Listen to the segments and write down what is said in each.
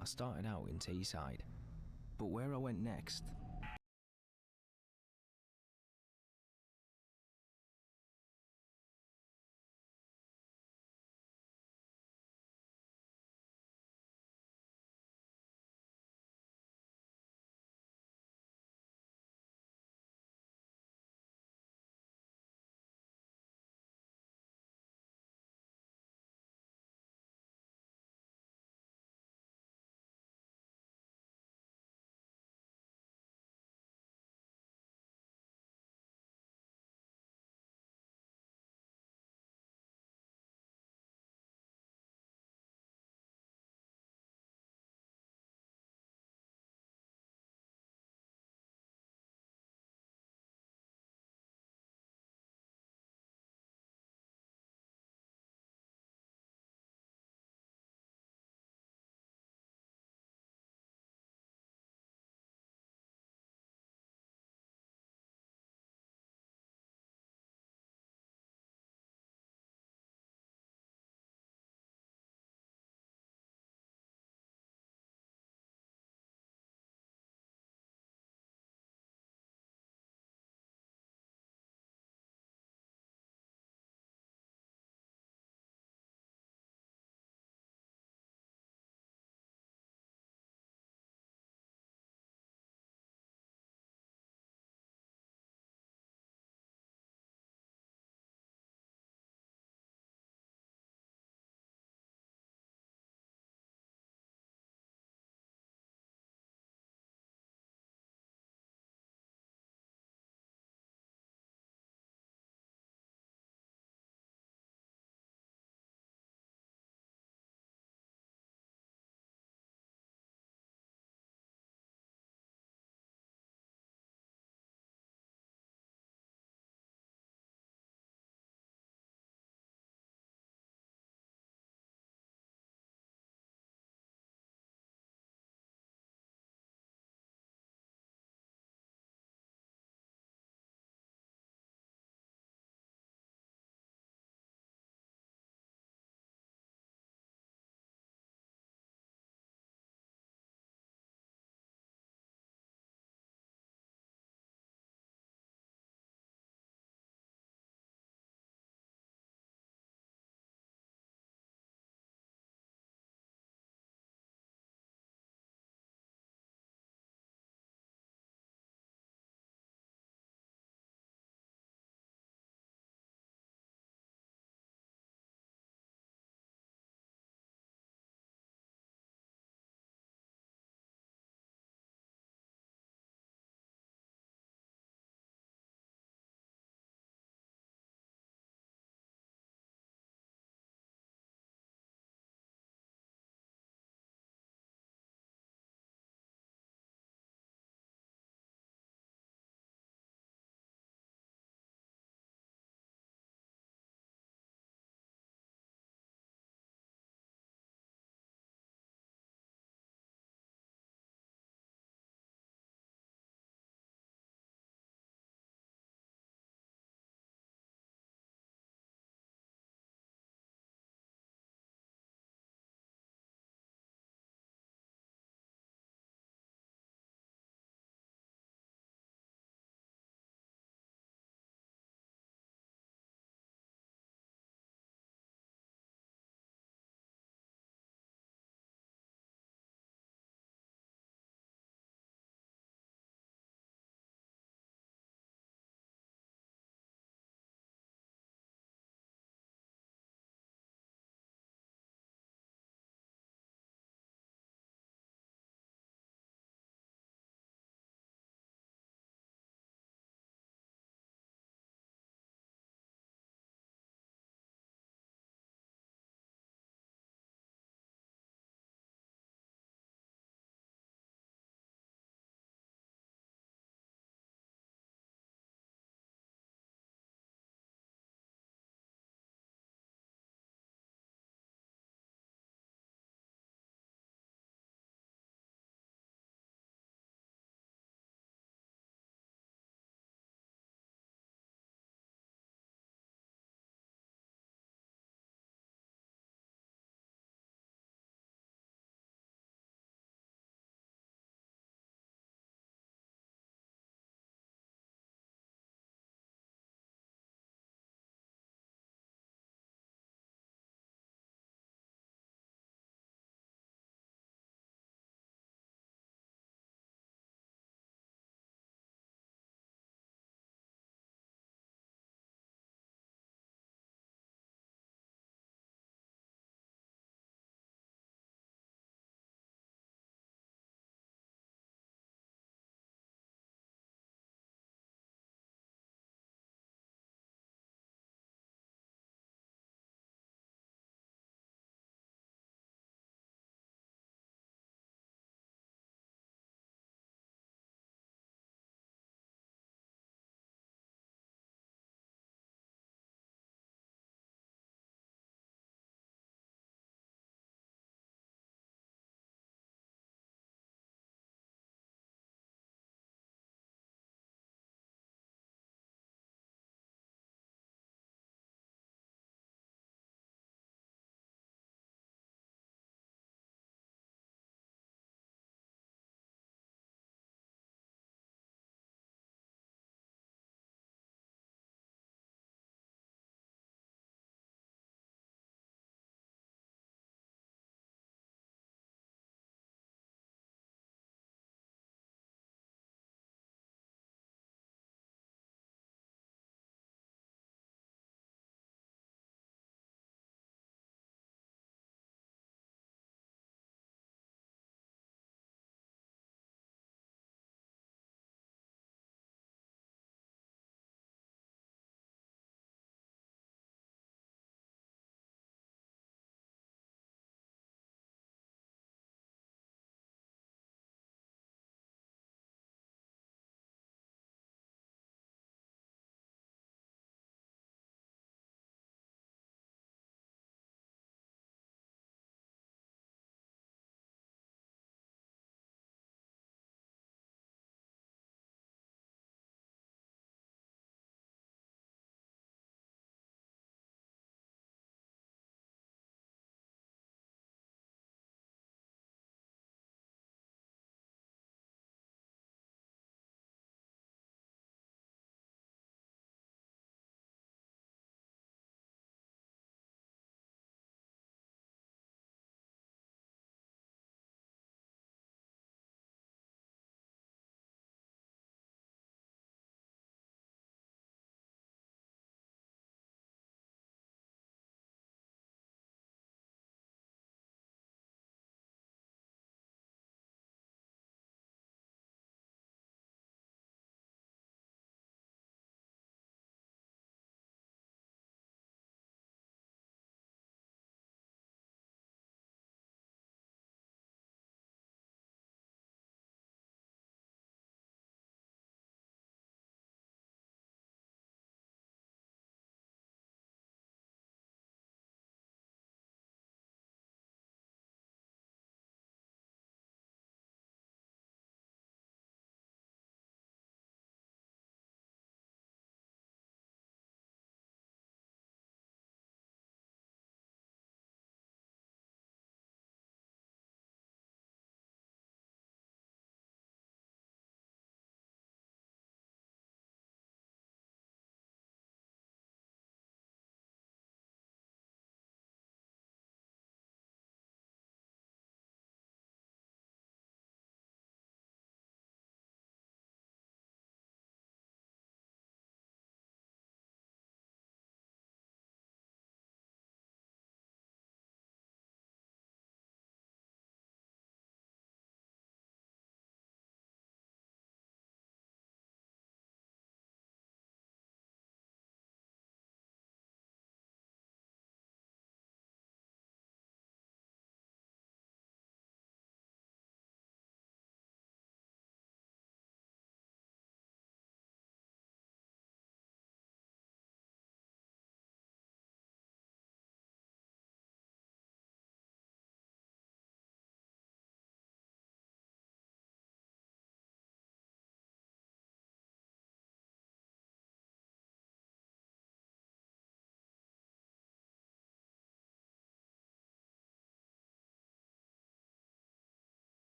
I started out in Teesside, but where I went next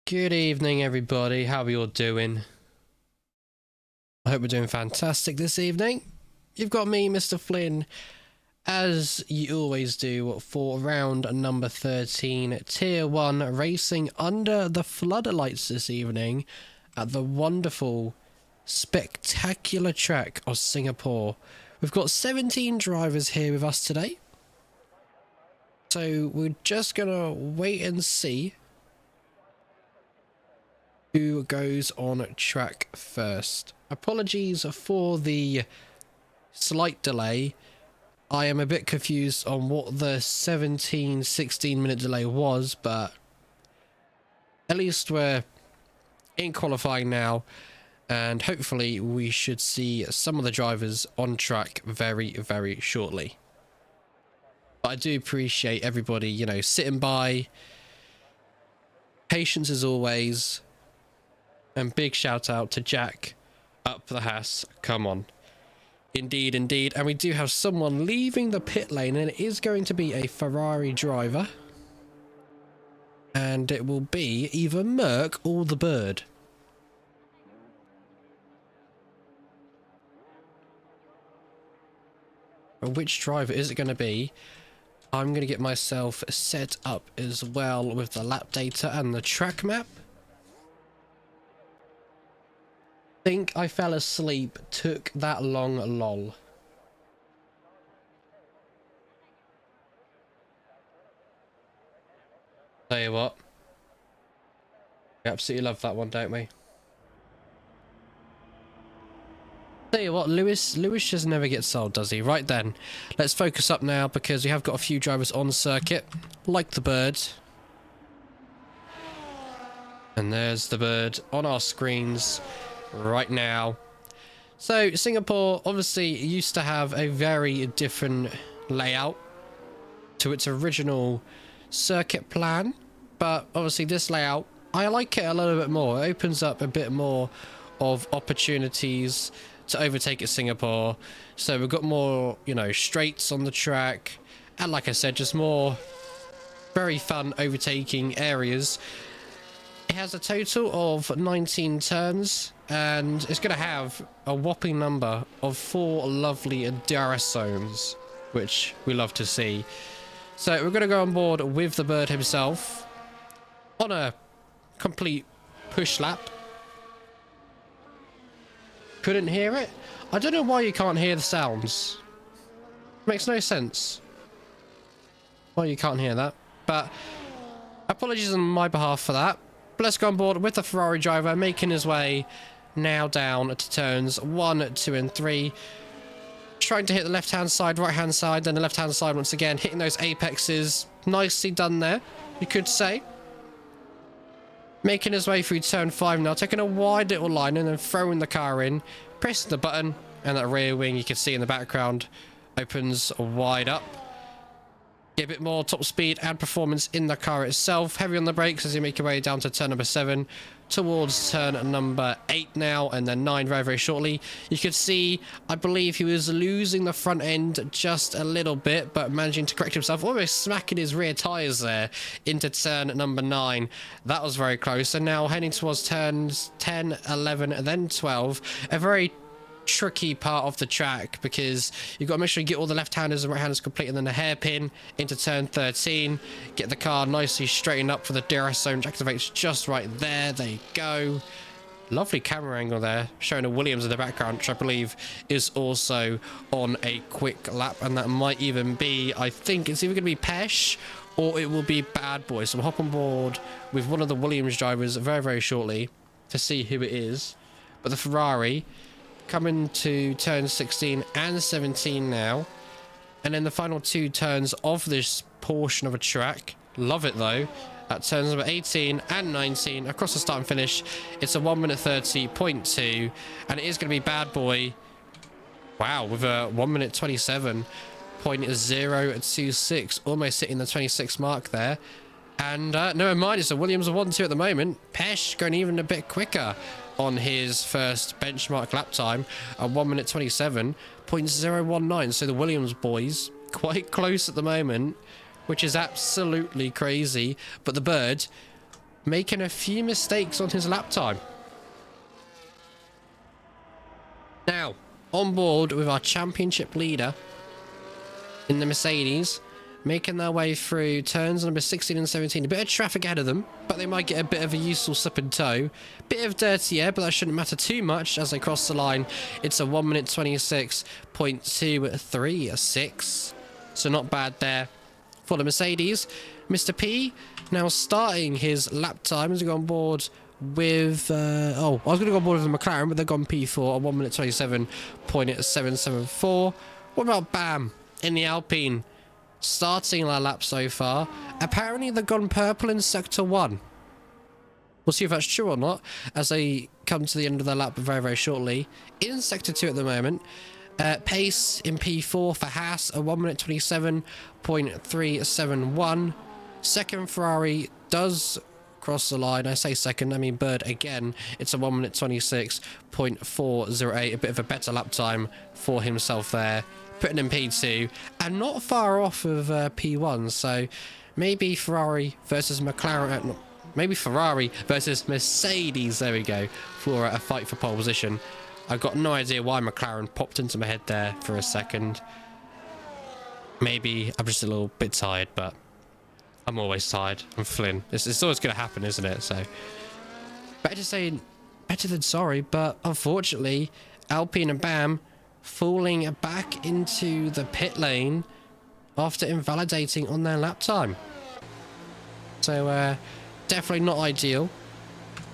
Good evening, everybody. How are you all doing? I hope we're doing fantastic this evening. You've got me, Mr. Flynn, as you always do, for round number 13, Tier 1, racing under the floodlights this evening at the wonderful, spectacular track of Singapore. We've got 17 drivers here with us today. So we're just going to wait and see who goes on track first. Apologies for the slight delay. I am a bit confused on what the 16 minute delay was, but at least we're in qualifying now, and hopefully we should see some of the drivers on track very, very shortly. But I do appreciate everybody, you know, sitting by. Patience as always. And big shout out to Jack up the Haas. Come on. Indeed, indeed. And we do have someone leaving the pit lane, and it is going to be a Ferrari driver. And it will be either Merc or the Bird. But which driver is it going to be? I'm going to get myself set up as well with the lap data and the track map. Think I fell asleep, took that long, lol. Tell you what, we absolutely love that one, don't we? Tell you what, Lewis just never gets sold, does he? Right then, let's focus up now, because we have got a few drivers on circuit, like the Bird. And there's the Bird on our screens right now. So Singapore obviously used to have a very different layout to its original circuit plan, but obviously this layout, I like it a little bit more. It opens up a bit more of opportunities to overtake at Singapore. So we've got more, you know, straights on the track, and like I said, just more very fun overtaking areas. It has a total of 19 turns, and it's going to have a whopping number of 4 lovely DRS zones, which we love to see. So we're going to go on board with the Bird himself on a complete push lap. Couldn't hear it? I don't know why you can't hear the sounds. Makes no sense why you can't hear that, but apologies on my behalf for that. But let's go on board with the Ferrari driver, making his way now down to turns 1, 2 and 3. Trying to hit the left-hand side, right-hand side, then the left-hand side once again, hitting those apexes. Nicely done there, you could say. Making his way through turn 5 now, taking a wide little line and then throwing the car in, pressing the button, and that rear wing you can see in the background opens wide up. Get a bit more top speed and performance in the car itself. Heavy on the brakes as you make your way down to turn number 7, towards turn number 8 now, and then 9 very, very shortly. You could see, I believe he was losing the front end just a little bit, but managing to correct himself, almost smacking his rear tyres there into turn number 9. That was very close. And now heading towards turns 10, 11, and then 12. A very tricky part of the track, because you've got to make sure you get all the left-handers and right-handers complete, and then a hairpin into turn 13. Get the car nicely straightened up for the DRS zone, which activates just right there. There you go. Lovely camera angle there, showing a Williams in the background, which I believe is also on a quick lap, and that might even be, I think it's either going to be Pesh or it will be Bad Boy. So we'll hop on board with one of the Williams drivers very, very shortly to see who it is. But the Ferrari coming to turn 16 and 17 now, and then the final 2 turns of this portion of a track. Love it though. At turns number 18 and 19 across the start and finish, it's a 1 minute 30.2, and it is going to be Bad Boy. Wow, with a 1 minute 27.026, almost hitting the 26 mark there. And never mind, it's a Williams of 1-2 at the moment. Pesh going even a bit quicker on his first benchmark lap time, a 1 minute 27.019. So the Williams boys quite close at the moment, which is absolutely crazy. But the Bird making a few mistakes on his lap time. Now, on board with our championship leader in the Mercedes, making their way through turns number 16 and 17. A bit of traffic ahead of them, but they might get a bit of a useful slip and tow. Bit of dirty air, but that shouldn't matter too much as they cross the line. It's a 1 minute 26.236. So not bad there for the Mercedes. Mr. P now starting his lap time as we go on board with I was going to go on board with the McLaren, but they've gone P4 at 1 minute 27.774. What about Bam in the Alpine? Starting their lap so far. Apparently they've gone purple in sector 1. We'll see if that's true or not as they come to the end of their lap very, very shortly. In sector 2 at the moment. Pace in P4 for Haas, a 1 minute 27.371. Second Ferrari does cross the line. I say second, I mean Bird again. It's a 1 minute 26.408. A bit of a better lap time for himself there. Putting in P2 and not far off of P1. So maybe Ferrari versus McLaren. Maybe Ferrari versus Mercedes. There we go. For a fight for pole position. I've got no idea why McLaren popped into my head there for a second. Maybe I'm just a little bit tired, but I'm always tired. I'm Flynn. It's always going to happen, isn't it? So better than sorry, but unfortunately, Alpine and Bam falling back into the pit lane after invalidating on their lap time. So definitely not ideal.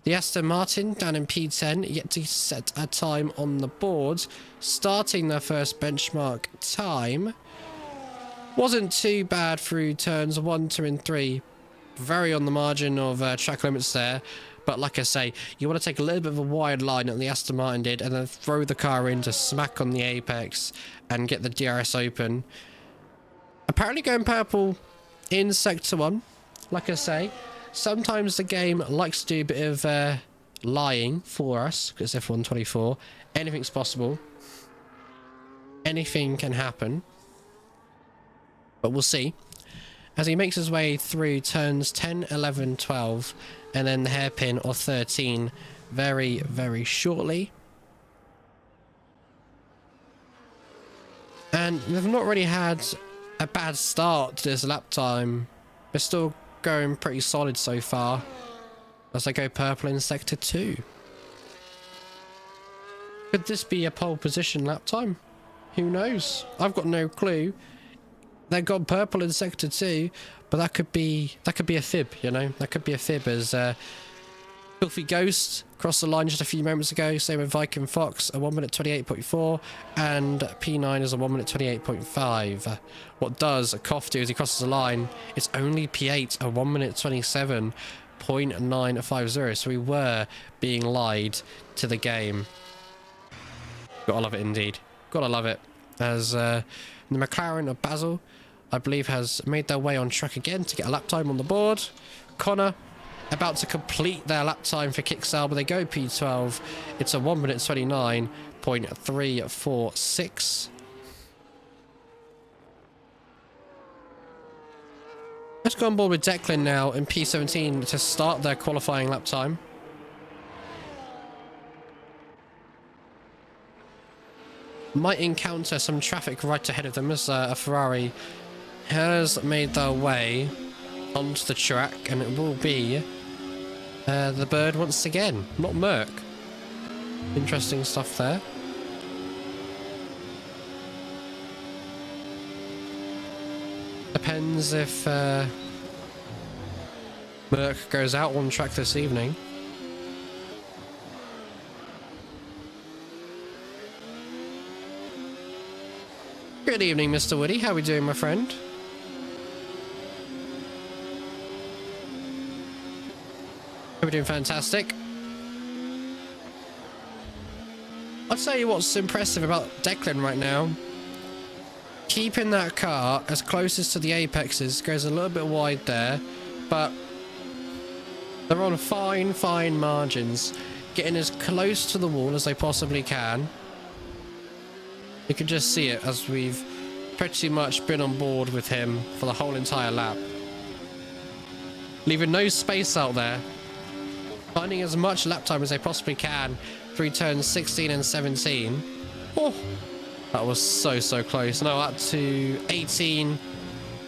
The Aston Martin down in P10 yet to set a time on the board, starting their first benchmark time. Wasn't too bad through turns 1, 2 and 3. Very on the margin of track limits there. But like I say, you want to take a little bit of a wide line that the Aston Martin did and then throw the car in to smack on the apex and get the DRS open. Apparently going purple in sector 1. Like I say, sometimes the game likes to do a bit of lying for us because it's F124. Anything's possible. Anything can happen. But we'll see. As he makes his way through turns 10, 11, 12, and then the hairpin or 13 very, very shortly. And they've not really had a bad start to this lap time. They're still going pretty solid so far as they go purple in sector 2. Could this be a pole position lap time? Who knows? I've got no clue. They've gone purple in sector 2, but that could be a fib, you know. That could be a fib as Filthy Ghost crossed the line just a few moments ago. Same with Viking Fox, a 1 minute 28.4, and P9 is a 1 minute 28.5. What does Koff do as he crosses the line? It's only P8, a 1 minute 27.950. So we were being lied to the game. Gotta love it indeed. Gotta love it. As the McLaren of Basil, I believe, has made their way on track again to get a lap time on the board. Connor about to complete their lap time for Kicksale, but they go P12. It's a 1 minute 29.346. Let's go on board with Declan now in P17 to start their qualifying lap time. Might encounter some traffic right ahead of them as a Ferrari has made their way onto the track, and it will be the Bird once again, not Merc. Interesting stuff there. Depends if Merc goes out on track this evening. Good evening, Mr. Woody. How are we doing, my friend? We're doing fantastic. I'll tell you what's impressive about Declan right now. Keeping that car as closest to the apexes, goes a little bit wide there, but they're on fine margins, getting as close to the wall as they possibly can. You can just see it as we've pretty much been on board with him for the whole entire lap. Leaving no space out there finding as much lap time as they possibly can through turns 16 and 17. Oh, that was so close. Now up to 18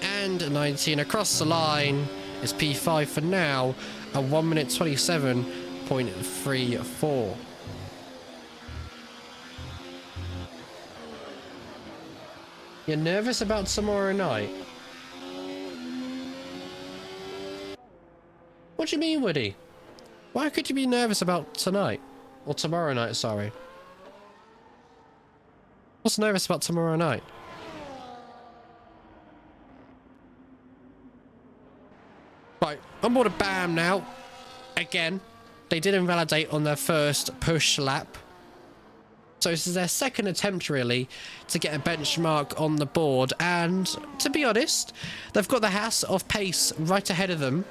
and 19 across the line is P5 for now at 1 minute 27.34. You're nervous about tomorrow night? What do you mean, Woody? Why could you be nervous about tonight? Or tomorrow night, sorry. What's nervous about tomorrow night? Right, on board a BAM now. Again, they did invalidate on their first push lap. So this is their second attempt, really, to get a benchmark on the board. And, to be honest, they've got the Haas of pace right ahead of them.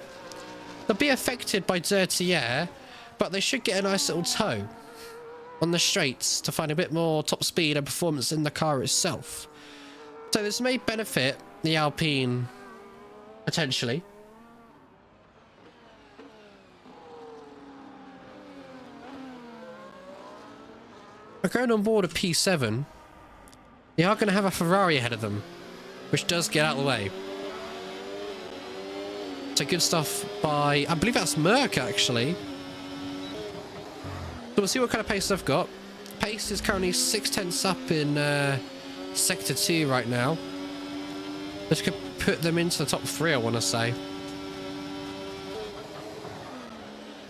They'll be affected by dirty air, but they should get a nice little tow on the straights to find a bit more top speed and performance in the car itself. So this may benefit the Alpine, potentially. But going on board a P7, they are going to have a Ferrari ahead of them, which does get out of the way. So good stuff by, I believe that's Merc, actually. So we'll see what kind of pace they've got. Pace is currently 6/10 up in Sector 2 right now. This could put them into the top 3, I want to say.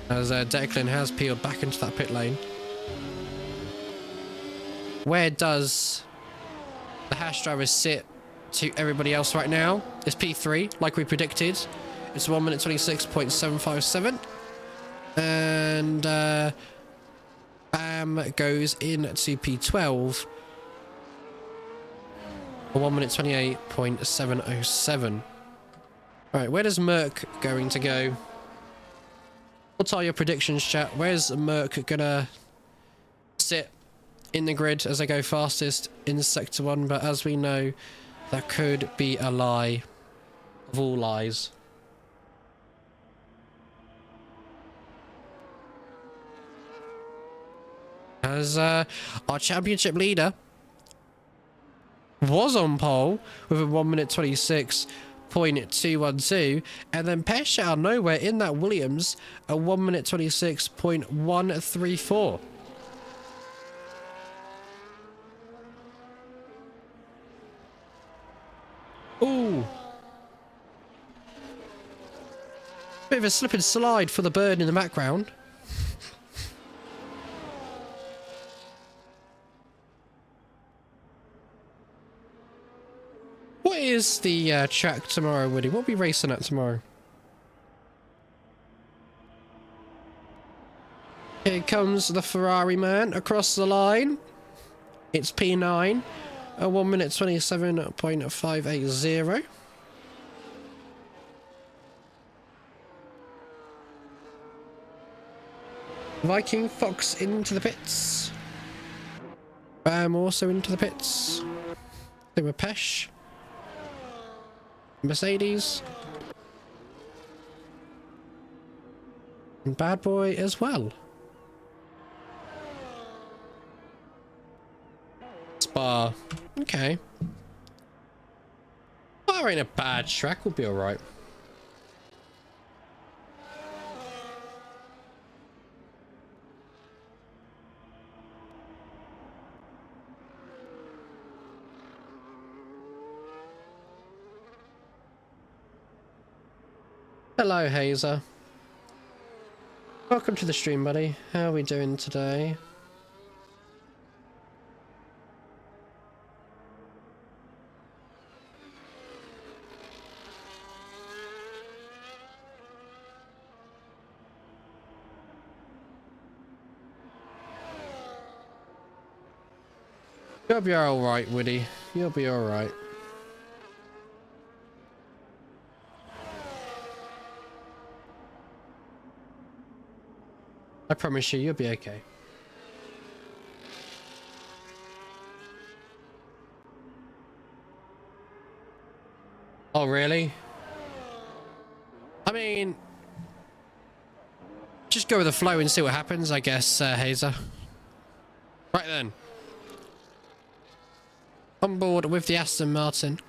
As Declan has peeled back into that pit lane. Where does the Haas drivers sit to everybody else right now? It's P3, like we predicted. It's 1 minute 26.757. And BAM goes into P12. 1 minute 28.707. Alright, where does Merc going to go? What are your predictions, chat? Where's Merc gonna sit in the grid as they go fastest in Sector 1? But as we know, that could be a lie of all lies. As our championship leader was on pole with a 1 minute 26.212, and then Pesh out of nowhere in that Williams at 1 minute 26.134. Ooh. Bit of a slip and slide for the bird in the background. What is the track tomorrow, Woody? What are we racing at tomorrow? Here comes the Ferrari man across the line. It's P9. 1 minute 27.580. Viking Fox into the pits. Bam also into the pits. They were Pesh. Mercedes. And Bad Boy as well. Spa. Okay. Spa ain't a bad track. We'll be alright. Hello, Hazer. Welcome to the stream, buddy. How are we doing today? You'll be alright, Woody. You'll be alright. I promise you, you'll be okay. Oh, really? I mean, just go with the flow and see what happens, I guess, Hazer. Right then. On board with the Aston Martin.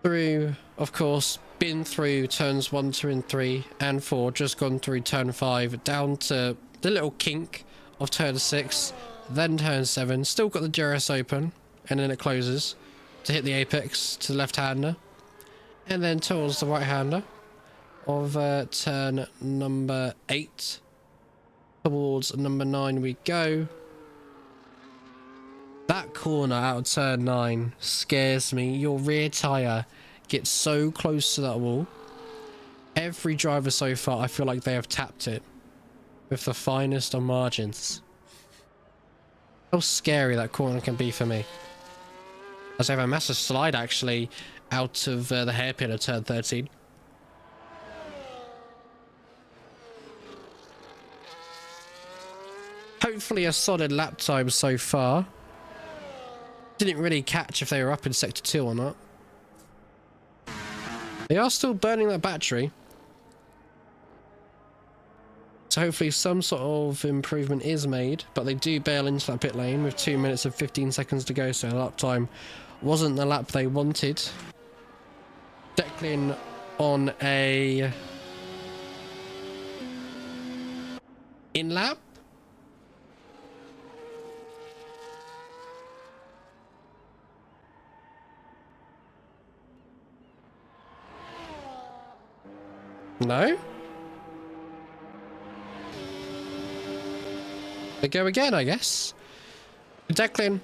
Through, of course, been through turns 1, 2 and 3 and 4, just gone through turn 5, down to the little kink of turn 6, then turn 7, still got the DRS open, and then it closes to hit the apex to the left-hander, and then towards the right-hander of turn number 8, towards number 9 we go. That corner out of turn 9 scares me. Your rear tyre gets so close to that wall. Every driver so far, I feel like they have tapped it with the finest of margins. How scary that corner can be for me. As I have a massive slide actually out of the hairpin of turn 13. Hopefully a solid lap time so far. Didn't really catch if they were up in sector 2 or not. They are still burning that battery. So hopefully some sort of improvement is made, but they do bail into that pit lane with 2 minutes and 15 seconds to go, so the lap time wasn't the lap they wanted. Declan on a in lap. No? They go again, I guess. Declan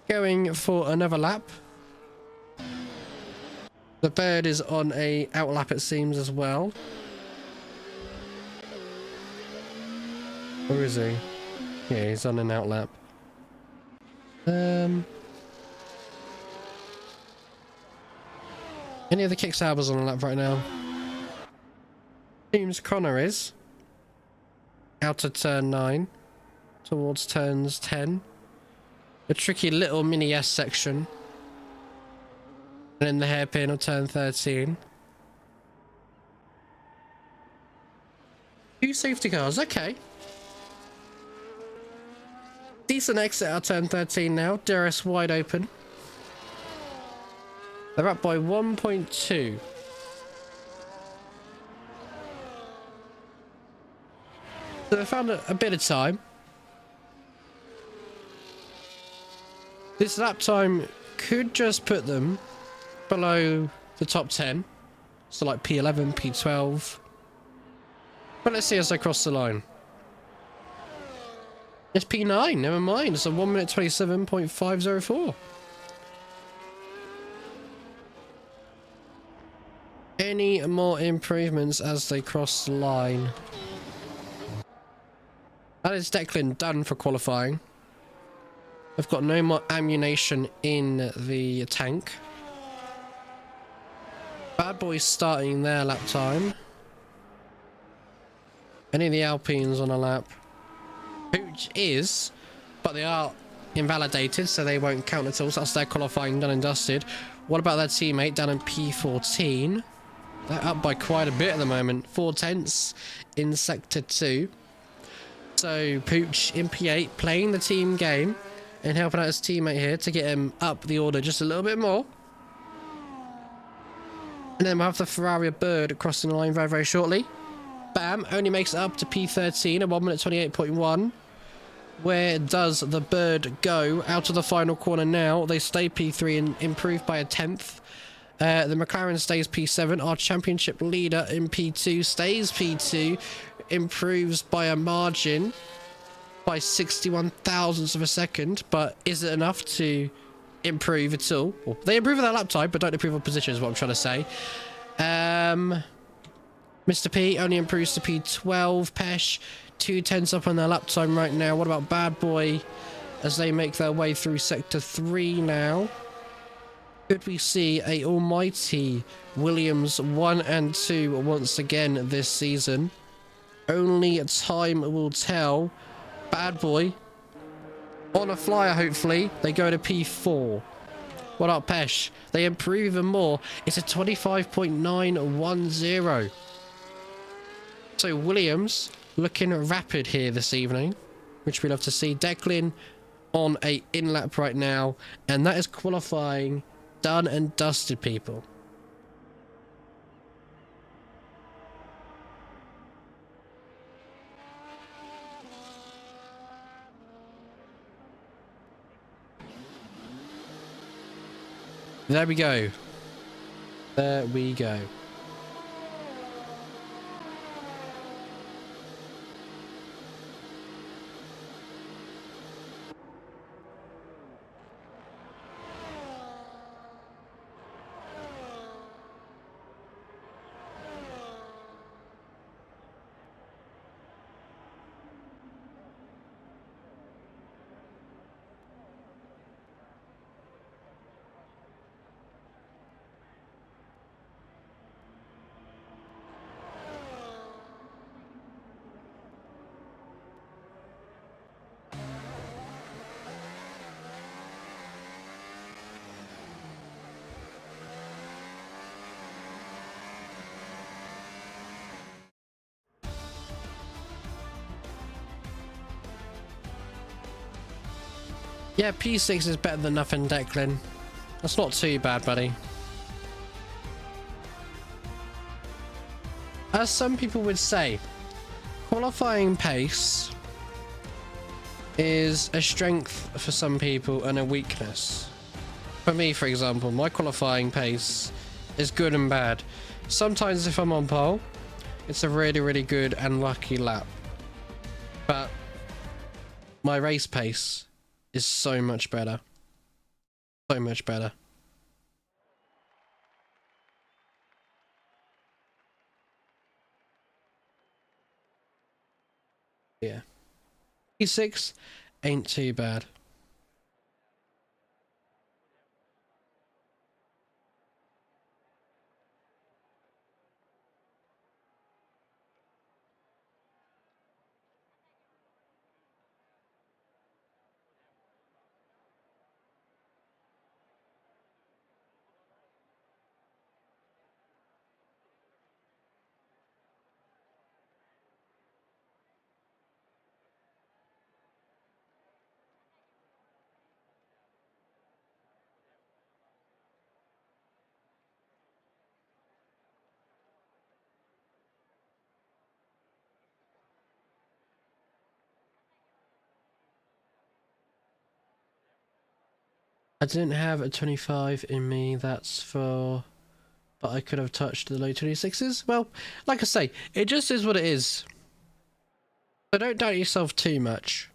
going for another lap. The bird is on a outlap, it seems, as well. Where is he? Yeah, he's on an outlap. Any of the kick sabers on a lap right now? Seems Connor is. Out to turn 9. Towards turns 10. A tricky little mini S section. And then the hairpin of turn 13. 2 safety cars, okay. Decent exit out of turn 13 now. DRS wide open. They're up by 1.2. So they found a bit of time. This lap time could just put them below the top 10. So like P11, P12. But let's see as they cross the line. It's P9, never mind. It's a 1 minute 27.504. Any more improvements as they cross the line? That is Declan done for qualifying. They've got no more ammunition in the tank. Bad Boys starting their lap time. Any of the Alpines on a lap? Hooch is, but they are invalidated, so they won't count at all. So that's their qualifying done and dusted. What about their teammate down in P14? They're up by quite a bit at the moment. 4/10 in Sector 2. So Pooch in P8 playing the team game and helping out his teammate here to get him up the order just a little bit more. And then we'll have the Ferrari Bird crossing the line very, very shortly. Bam, only makes it up to P13 at 1 minute 28.1. Where does the Bird go? Out of the final corner now. They stay P3 and improve by a 10th. The McLaren stays P7. Our championship leader in P2 stays P2. Improves by a margin by 61 thousandths of a second. But is it enough to improve at all? Well, they improve their lap time, but don't improve on position is what I'm trying to say. Mr. P only improves to P12. Pesh, 2/10 up on their lap time right now. What about Bad Boy as they make their way through Sector 3 now? Could we see a almighty Williams 1 and 2 once again this season? Only time will tell. Bad Boy on a flyer, hopefully. They go to P4. What up, Pesh? They improve even more. It's a 25.910. So Williams looking rapid here this evening, which we love to see. Declan on a in-lap right now, and that is qualifying done and dusted, people. There we go. There we go. Yeah, P6 is better than nothing, Declan. That's not too bad, buddy. As some people would say, qualifying pace is a strength for some people and a weakness. For me, for example, my qualifying pace is good and bad. Sometimes if I'm on pole, it's a really, really good and lucky lap. But my race pace is so much better. So much better. Yeah. P6 ain't too bad. I didn't have a 25 in me, that's for... But I could have touched the low 26s. Well, like I say, it just is what it is. So don't doubt yourself too much.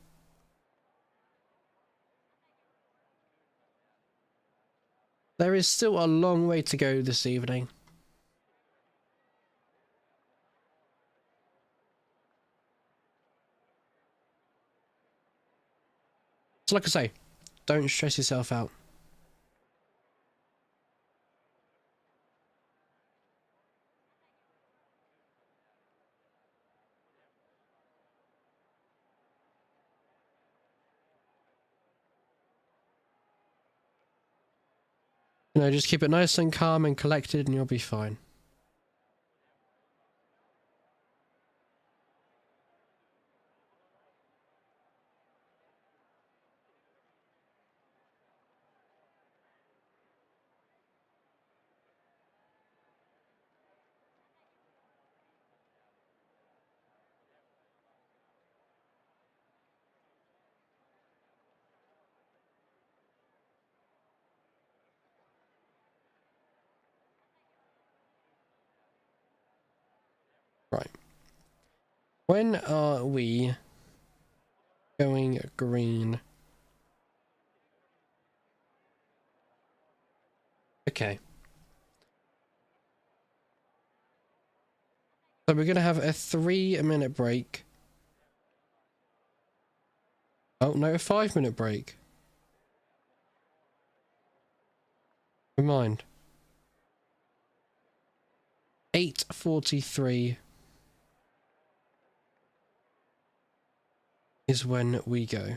There is still a long way to go this evening. So like I say, don't stress yourself out. You know, just keep it nice and calm and collected and you'll be fine. Right. When are we going green? Okay. So we're going to have a 3-minute break. Oh, no, a 5-minute break. Never mind. 8:43 is when we go.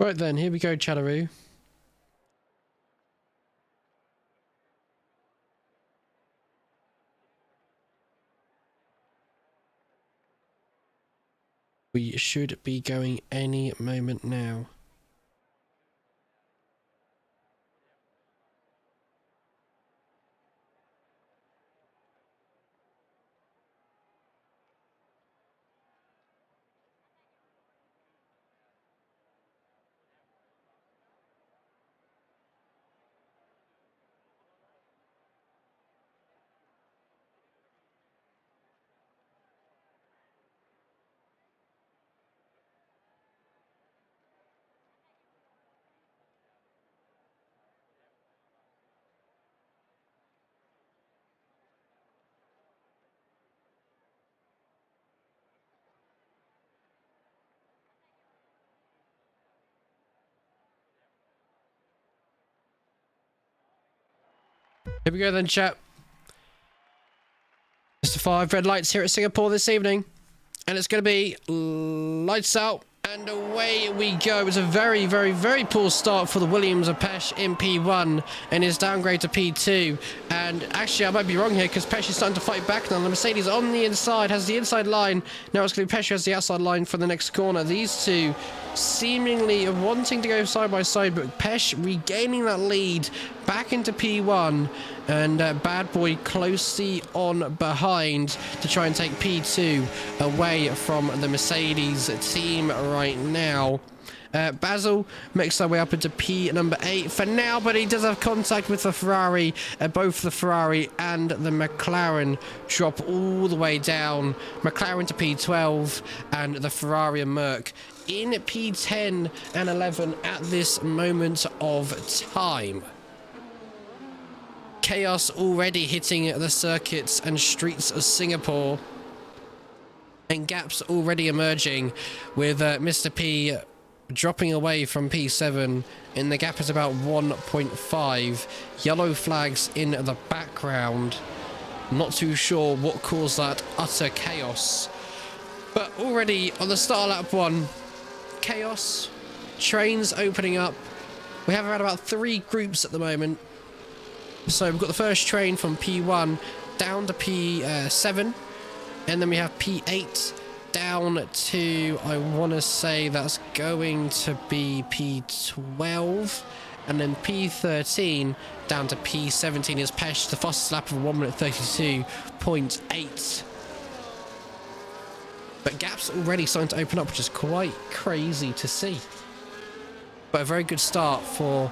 Right then, here we go, Chatteroo. We should be going any moment now. Here we go then, chat. Mr. 5 red lights here at Singapore this evening. And it's going to be lights out and away we go. It's a very, very, very poor start for the Williams of Pesh in P1 and his downgrade to P2. And actually, I might be wrong here because Pesh is starting to fight back now. The Mercedes on the inside has the inside line. Now it's going to be Pesh who has the outside line for the next corner. These two seemingly wanting to go side by side, but Pesh regaining that lead back into P1 and Bad Boy closely on behind to try and take P2 away from the Mercedes team right now. Basil makes their way up into P number 8 for now, but he does have contact with the Ferrari. Both the Ferrari and the McLaren drop all the way down. McLaren to P12 and the Ferrari and Merc in P10 and 11 at this moment of time. Chaos already hitting the circuits and streets of Singapore, and gaps already emerging with Mr. P dropping away from P7, and the gap is about 1.5. Yellow flags in the background. Not too sure what caused that utter chaos, but already on the start of lap 1, chaos, trains opening up. We have around about 3 groups at the moment. So we've got the first train from P1 down to P7, and then we have P8 down to, I want to say that's going to be P12, and then P13 down to P17 is Pesh, the fastest lap of 1 minute 32.8. But gaps already starting to open up, which is quite crazy to see. But a very good start for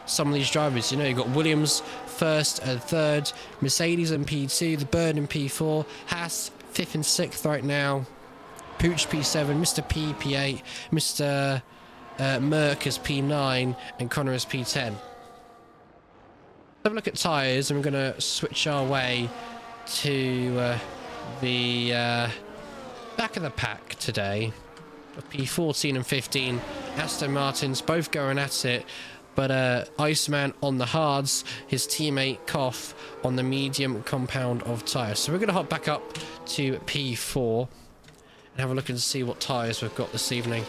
some of these drivers. You know, you've got Williams first and third, Mercedes in P2, the Bird in P4, Haas 5th and 6th right now, Pooch P7, Mr. P P8, Mr. Merc is P9, and Connor is P10. Have a look at tyres, and we're going to switch our way to the back of the pack today. P14 and 15, Aston Martins both going at it, but Iceman on the hards, his teammate Koff on the medium compound of tyres. So we're going to hop back up to P4 and have a look and see what tyres we've got this evening.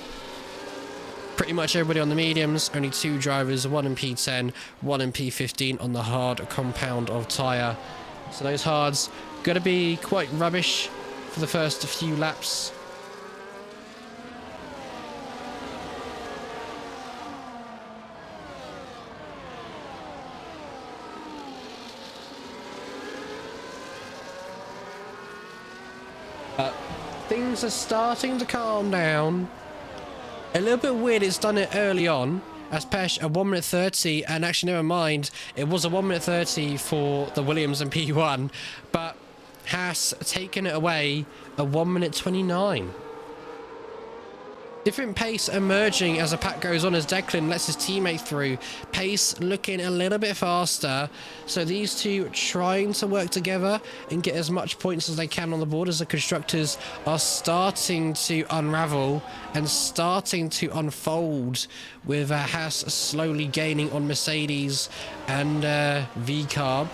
Pretty much everybody on the mediums, only 2 drivers, 1 in P10, 1 in P15 on the hard compound of tyre. So those hards going to be quite rubbish for the first few laps. Things are starting to calm down. A little bit weird it's done it early on, as Pesh a 1 minute 30, and actually never mind, it was a 1 minute 30 for the Williams and P1, but Haas taken it away a 1 minute 29. Different pace emerging as the pack goes on as Declan lets his teammate through. Pace looking a little bit faster. So these two trying to work together and get as much points as they can on the board as the constructors are starting to unravel and starting to unfold, with Haas slowly gaining on Mercedes and V-Carb,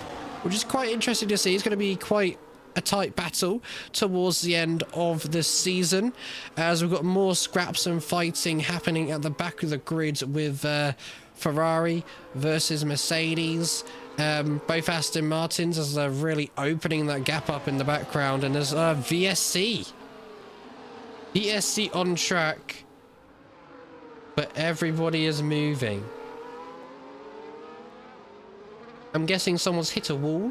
which is quite interesting to see. It's going to be quite a tight battle towards the end of this season, as we've got more scraps and fighting happening at the back of the grid with Ferrari versus Mercedes. Both Aston Martins as they're really opening that gap up in the background, and there's VSC on track, but everybody is moving. I'm guessing someone's hit a wall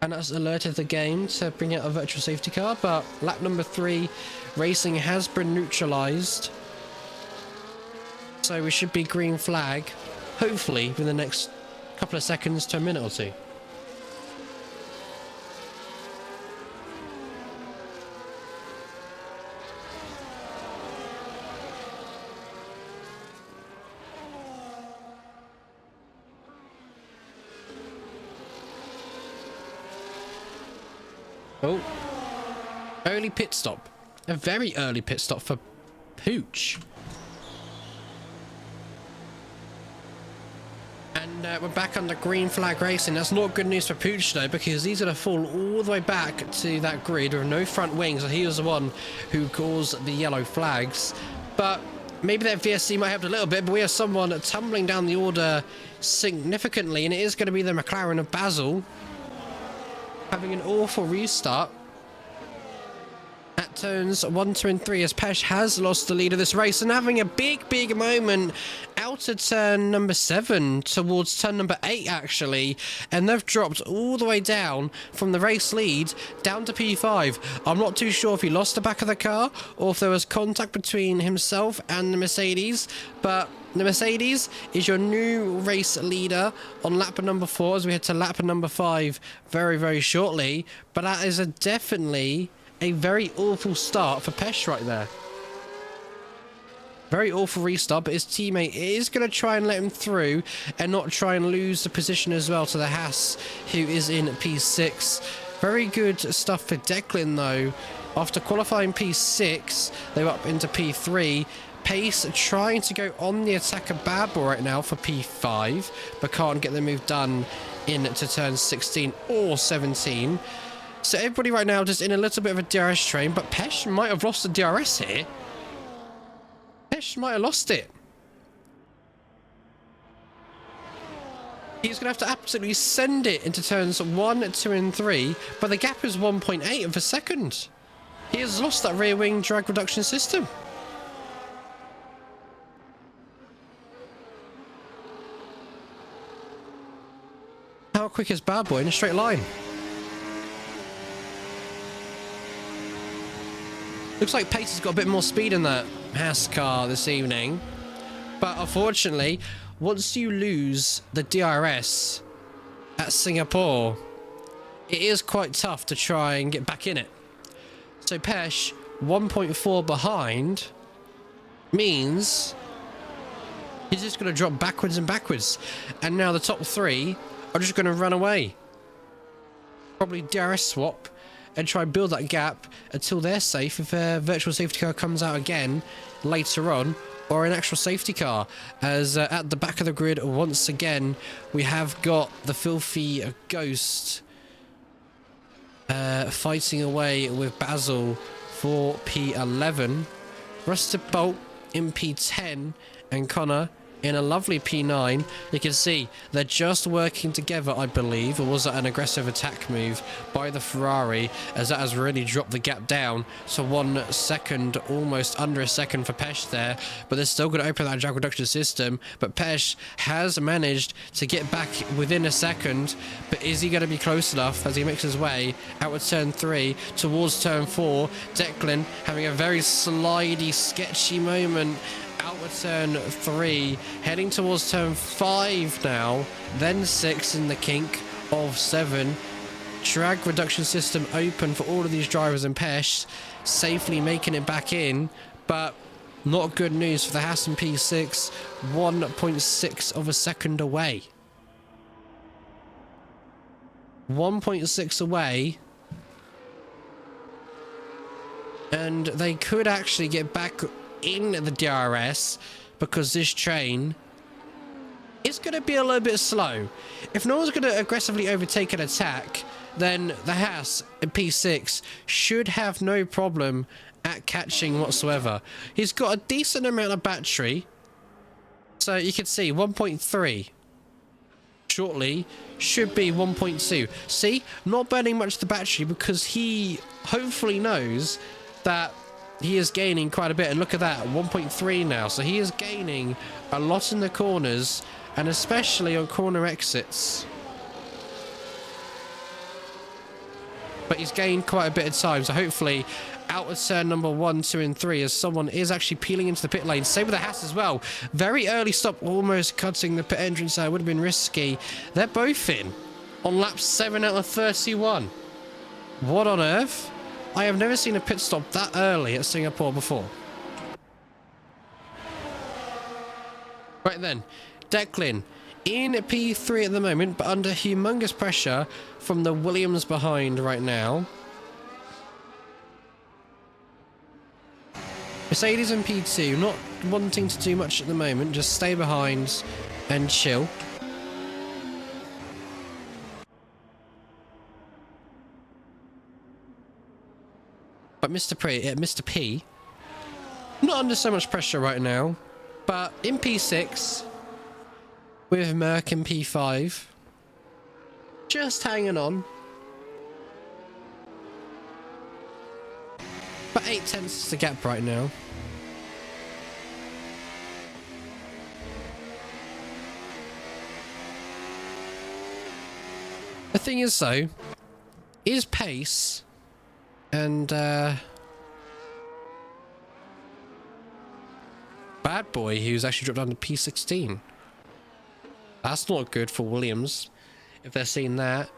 and that's alerted the game to bring out a virtual safety car, but lap number 3 racing has been neutralized, so we should be green flag hopefully within the next couple of seconds to a minute or two. Oh, early pit stop. A very early pit stop for Pooch. And we're back under green flag racing. That's not good news for Pooch though, because he's going to fall all the way back to that grid with no front wings. So he was the one who caused the yellow flags. But maybe that VSC might help a little bit, but we have someone tumbling down the order significantly, and it is going to be the McLaren of Basil having an awful restart at turns 1, 2 and 3, as Pesh has lost the lead of this race and having a big moment out of turn number 7 towards turn number 8 actually, and they've dropped all the way down from the race lead down to P5. I'm not too sure if he lost the back of the car or if there was contact between himself and the Mercedes, but the Mercedes is your new race leader on lap number 4 as we head to lap number 5 very shortly. But that is definitely a very awful start for Pesh right there. Very awful restart, but his teammate is going to try and let him through and not try and lose the position as well to the Haas, who is in P6. Very good stuff for Declan though. After qualifying P6, they were up into P3. Pace trying to go on the attack of Babel right now for P5, but can't get the move done into turn 16 or 17. So everybody right now just in a little bit of a DRS train, but Pesh might have lost the DRS here. Pesh might have lost it. He's going to have to absolutely send it into turns 1, 2 and 3, but the gap is 1.8 of a second. He has lost that rear wing drag reduction system. How quick is Bad Boy in a straight line? Looks like Pace has got a bit more speed in that Haas car this evening. But unfortunately, once you lose the DRS at Singapore, it is quite tough to try and get back in it. So Pesh, 1.4 behind, means he's just going to drop backwards and backwards. And now the top 3 are just going to run away. Probably DRS swap and try and build that gap until they're safe if a virtual safety car comes out again later on, or an actual safety car. As at the back of the grid once again we have got the filthy Ghost fighting away with Basil for P11, Rusted Bolt in P10, and Connor in a lovely P9. You can see they're just working together, I believe, or was that an aggressive attack move by the Ferrari, as that has really dropped the gap down to 1 second, almost under a second for Pesh there, but they're still going to open that drag reduction system. But Pesh has managed to get back within a second, but is he going to be close enough as he makes his way out of turn 3 towards turn 4? Declan having a very slidey, sketchy moment out of turn 3, heading towards turn 5 now, then 6 in the kink of 7. Drag reduction system open for all of these drivers, and Pesh safely making it back in, but not good news for the Haas and P6, 1.6 of a second away. 1.6 away, and they could actually get back in the DRS, because this train is going to be a little bit slow. If no one's going to aggressively overtake an attack, then the Haas in P6 should have no problem at catching whatsoever. He's got a decent amount of battery. So you can see 1.3. Shortly should be 1.2. See, not burning much of the battery because he hopefully knows that he is gaining quite a bit. And look at that, 1.3 now. So he is gaining a lot in the corners and especially on corner exits. But he's gained quite a bit of time. So hopefully out of turn number 1, 2 and 3 as someone is actually peeling into the pit lane. Same with the Haas as well. Very early stop, almost cutting the pit entrance there. Would have been risky. They're both in on lap 7 out of 31. What on earth? I have never seen a pit stop that early at Singapore before. Right then, Declan in P3 at the moment, but under humongous pressure from the Williams behind right now. Mercedes in P2, not wanting to do much at the moment, just stay behind and chill. But Mr. P, not under so much pressure right now, but in P6 with Merc in P5, just hanging on. But 8/10 is the gap right now. The thing is though, is pace and Bad Boy, who's actually dropped down to P16. That's not good for Williams if they're seeing that.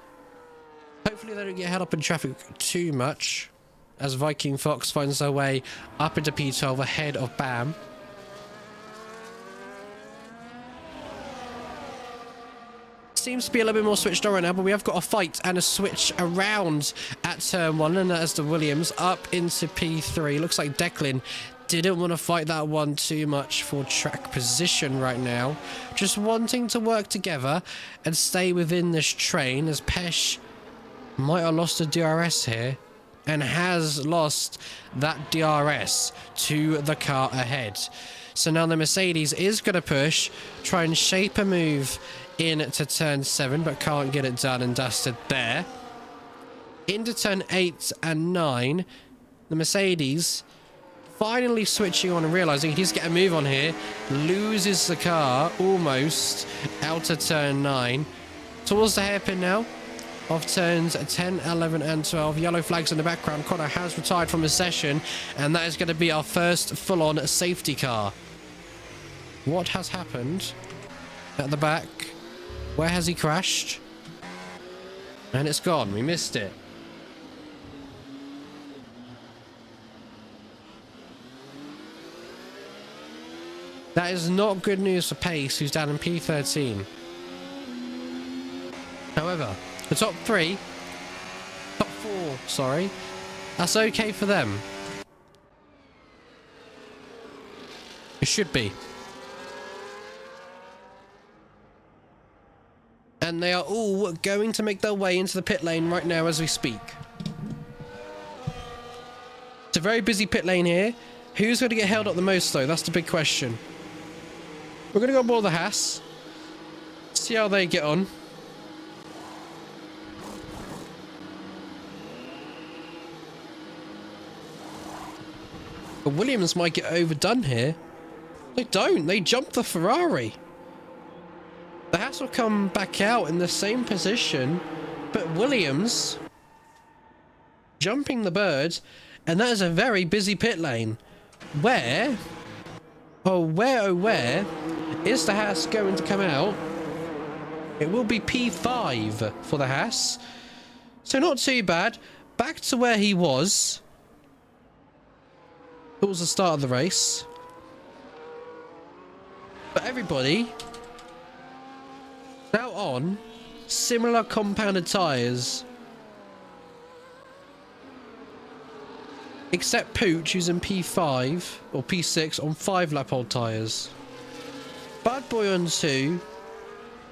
Hopefully they don't get held up in traffic too much as Viking Fox finds their way up into P12 ahead of BAM. Seems to be a little bit more switched on right now, but we have got a fight and a switch around at turn 1, and that is the Williams up into P3. Looks like Declan didn't want to fight that one too much for track position right now. Just wanting to work together and stay within this train, as Pesh might have lost a DRS here and has lost that DRS to the car ahead. So now the Mercedes is going to push, try and shape a move into turn 7, but can't get it done and dusted there. Into turn 8 and 9, the Mercedes finally switching on and realizing he needs to get a move on here. Loses the car almost out of turn 9. Towards the hairpin now of turns 10, 11 and 12. Yellow flags in the background. Connor has retired from the session, and that is going to be our first full-on safety car. What has happened at the back? Where has he crashed? And it's gone. We missed it. That is not good news for Pace, who's down in P13. However, the top 4, sorry, that's okay for them. It should be. And they are all going to make their way into the pit lane right now as we speak. It's a very busy pit lane here. Who's going to get held up the most though? That's the big question. We're going to go aboard the Haas. See how they get on. But Williams might get overdone here. They don't. They jump the Ferrari. The Haas will come back out in the same position, but Williams jumping the bird, and that is a very busy pit lane. Where is the Haas going to come out? It will be P5 for the Haas. So not too bad. Back to where he was. It was the start of the race. But everybody now on similar compounded tyres. Except Pooch, who's in P5 or P6 on 5 lap old tyres. Bad Boy on 2.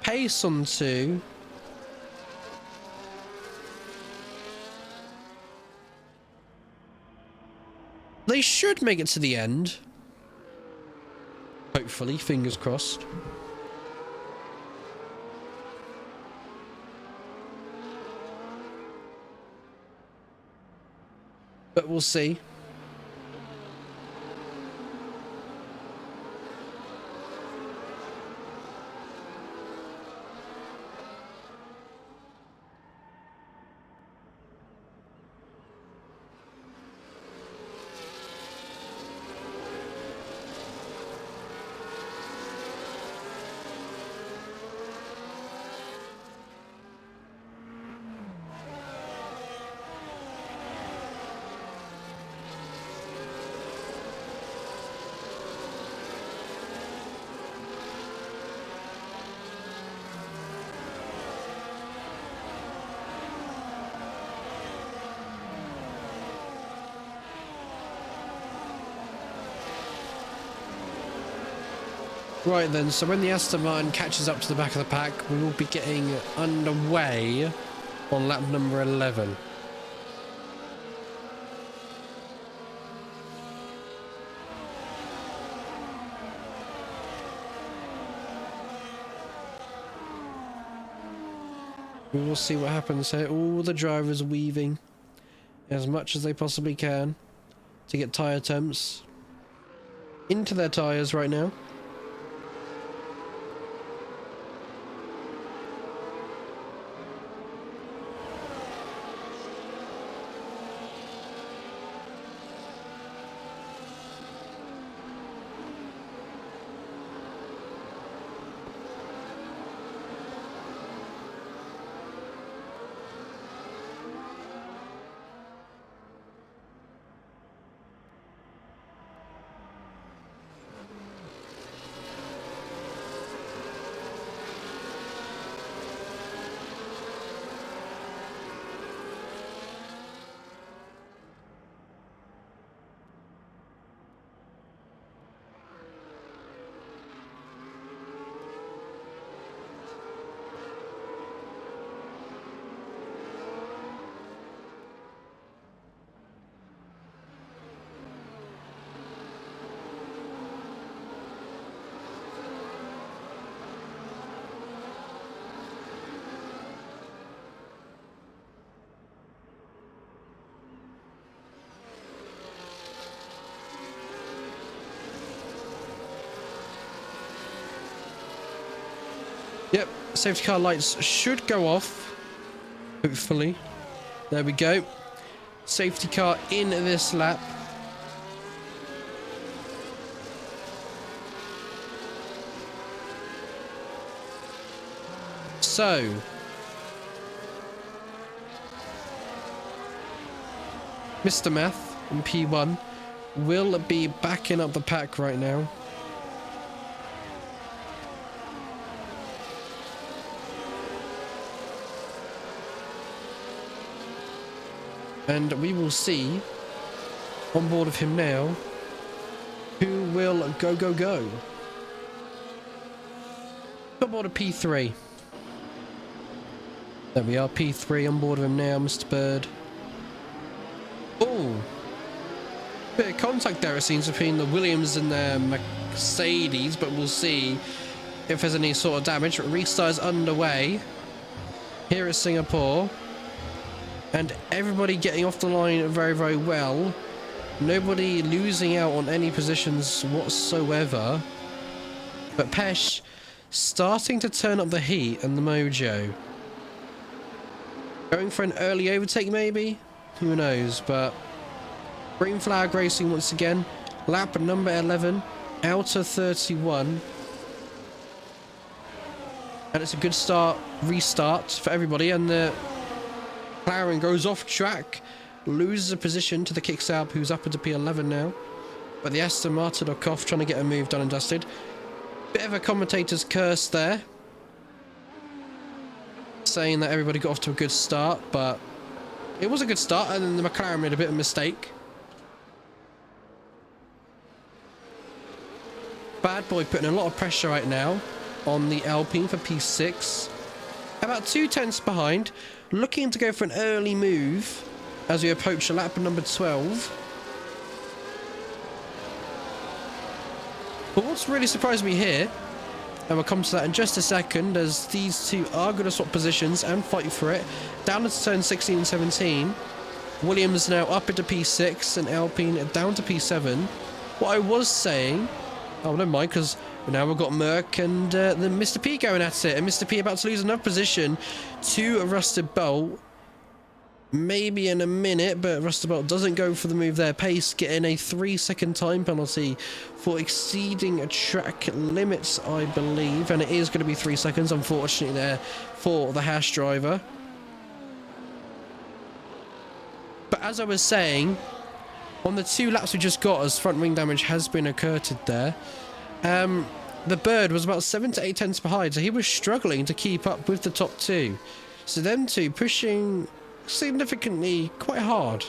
Pace on 2. They should make it to the end. Hopefully, fingers crossed. But we'll see. Right then, so when the Aston Martin catches up to the back of the pack, we will be getting underway on lap number 11. We will see what happens here. All the drivers weaving as much as they possibly can to get tyre temps into their tyres right now. Yep, safety car lights should go off, hopefully. There we go. Safety car in this lap. So, Mr. Math in P1 will be backing up the pack right now. And we will see on board of him now who will go. On board of P3. There we are, P3 on board of him now, Mr. Bird. Oh, bit of contact there it seems between the Williams and the Mercedes, but we'll see if there's any sort of damage. Restart is underway here at Singapore. And everybody getting off the line very, very well. Nobody losing out on any positions whatsoever. But Pesh starting to turn up the heat and the mojo. Going for an early overtake maybe? Who knows, but green flag racing once again. Lap number 11, out of 31. And it's a good restart for everybody, and the McLaren goes off track, loses a position to the Kicksab, who's up into P11 now. But the Aston Martin are off, trying to get a move done and dusted. Bit of a commentator's curse there, saying that everybody got off to a good start, but it was a good start, and then the McLaren made a bit of a mistake. Bad boy putting a lot of pressure right now on the Alpine for P6. About 2 tenths behind, looking to go for an early move as we approach lap number 12. But what's really surprised me here, and we'll come to that in just a second, as these two are going to swap positions and fight for it. Down into turn 16 and 17. Williams now up into P6 and Alpine down to P7. What I was saying... Oh, never mind, because now we've got Merc and then Mr. P going at it. And Mr. P about to lose another position to a Rusted Bolt. Maybe in a minute, but Rusted Bolt doesn't go for the move there. Pace getting a 3-second time penalty for exceeding track limits, I believe. And it is going to be 3 seconds, unfortunately, there for the Hash driver. But as I was saying, on the 2 laps we just got, as front wing damage has been occurred there, the Bird was about 7 to 8 tenths behind, so he was struggling to keep up with the top 2. So them two pushing significantly quite hard.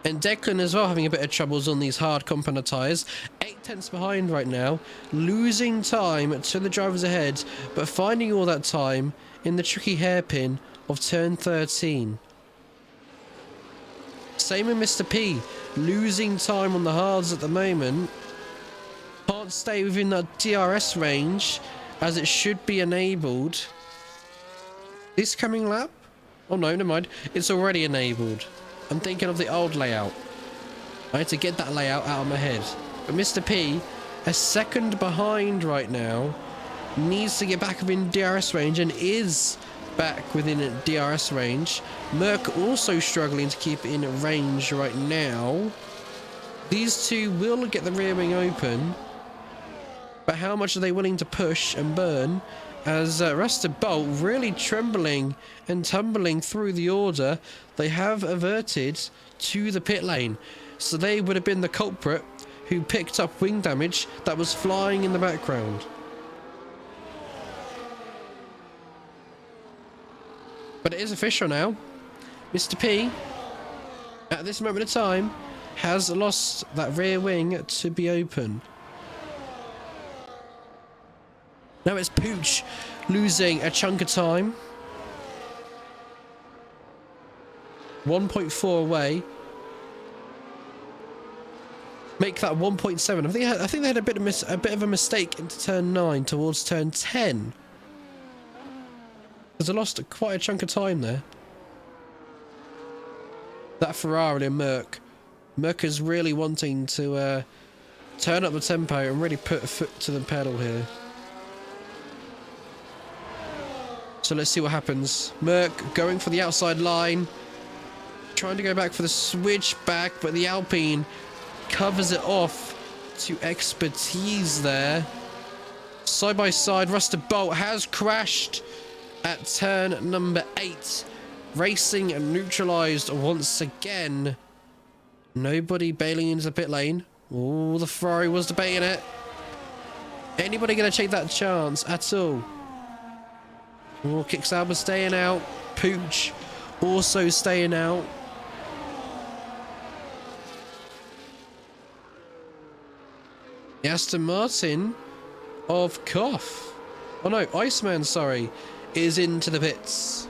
And Declan as well having a bit of troubles on these hard compound tyres. 8 tenths behind right now, losing time to the drivers ahead, but finding all that time in the tricky hairpin of turn 13. Same with Mr. P, losing time on the hards at the moment. Can't stay within that DRS range as it should be enabled. This coming lap? Oh no, never mind. It's already enabled. I'm thinking of the old layout. I had to get that layout out of my head. But Mr. P, a second behind right now, needs to get back within DRS range and is back within DRS range. Merc also struggling to keep in range right now. These two will get the rear wing open, but how much are they willing to push and burn, as Rusted Bolt really trembling and tumbling through the order. They have averted to the pit lane, so they would have been the culprit who picked up wing damage that was flying in the background. But it is official now. Mr. P, at this moment of time, has lost that rear wing to be open. Now it's Pooch losing a chunk of time. 1.4 away. Make that 1.7. I think they had a bit of a mistake into turn 9 towards turn 10. Because I lost quite a chunk of time there. That Ferrari and Merc. Merc is really wanting to turn up the tempo and really put a foot to the pedal here. So let's see what happens. Merc going for the outside line. Trying to go back for the switch back, but the Alpine covers it off to expertise there. Side by side, Rusted Bolt has crashed at turn number 8. Racing and neutralised once again. Nobody bailing into the pit lane. Oh, the Ferrari was debating it. Anybody going to take that chance at all? Oh, Kicksauber staying out. Pooch also staying out. The Aston Martin of Koff. Oh no, Iceman, sorry, is into the pits.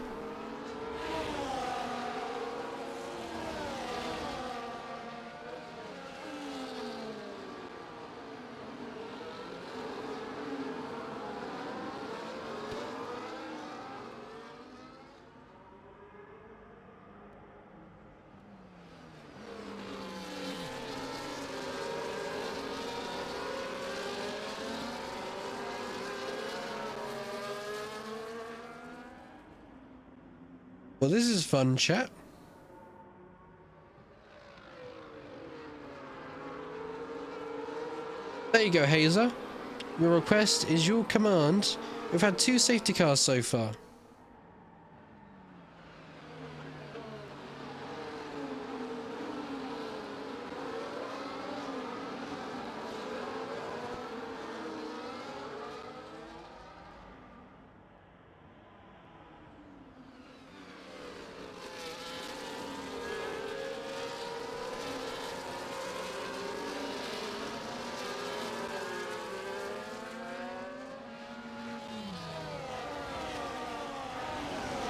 Well, this is fun, chat. There you go, Hazer. Your request is your command. We've had 2 safety cars so far.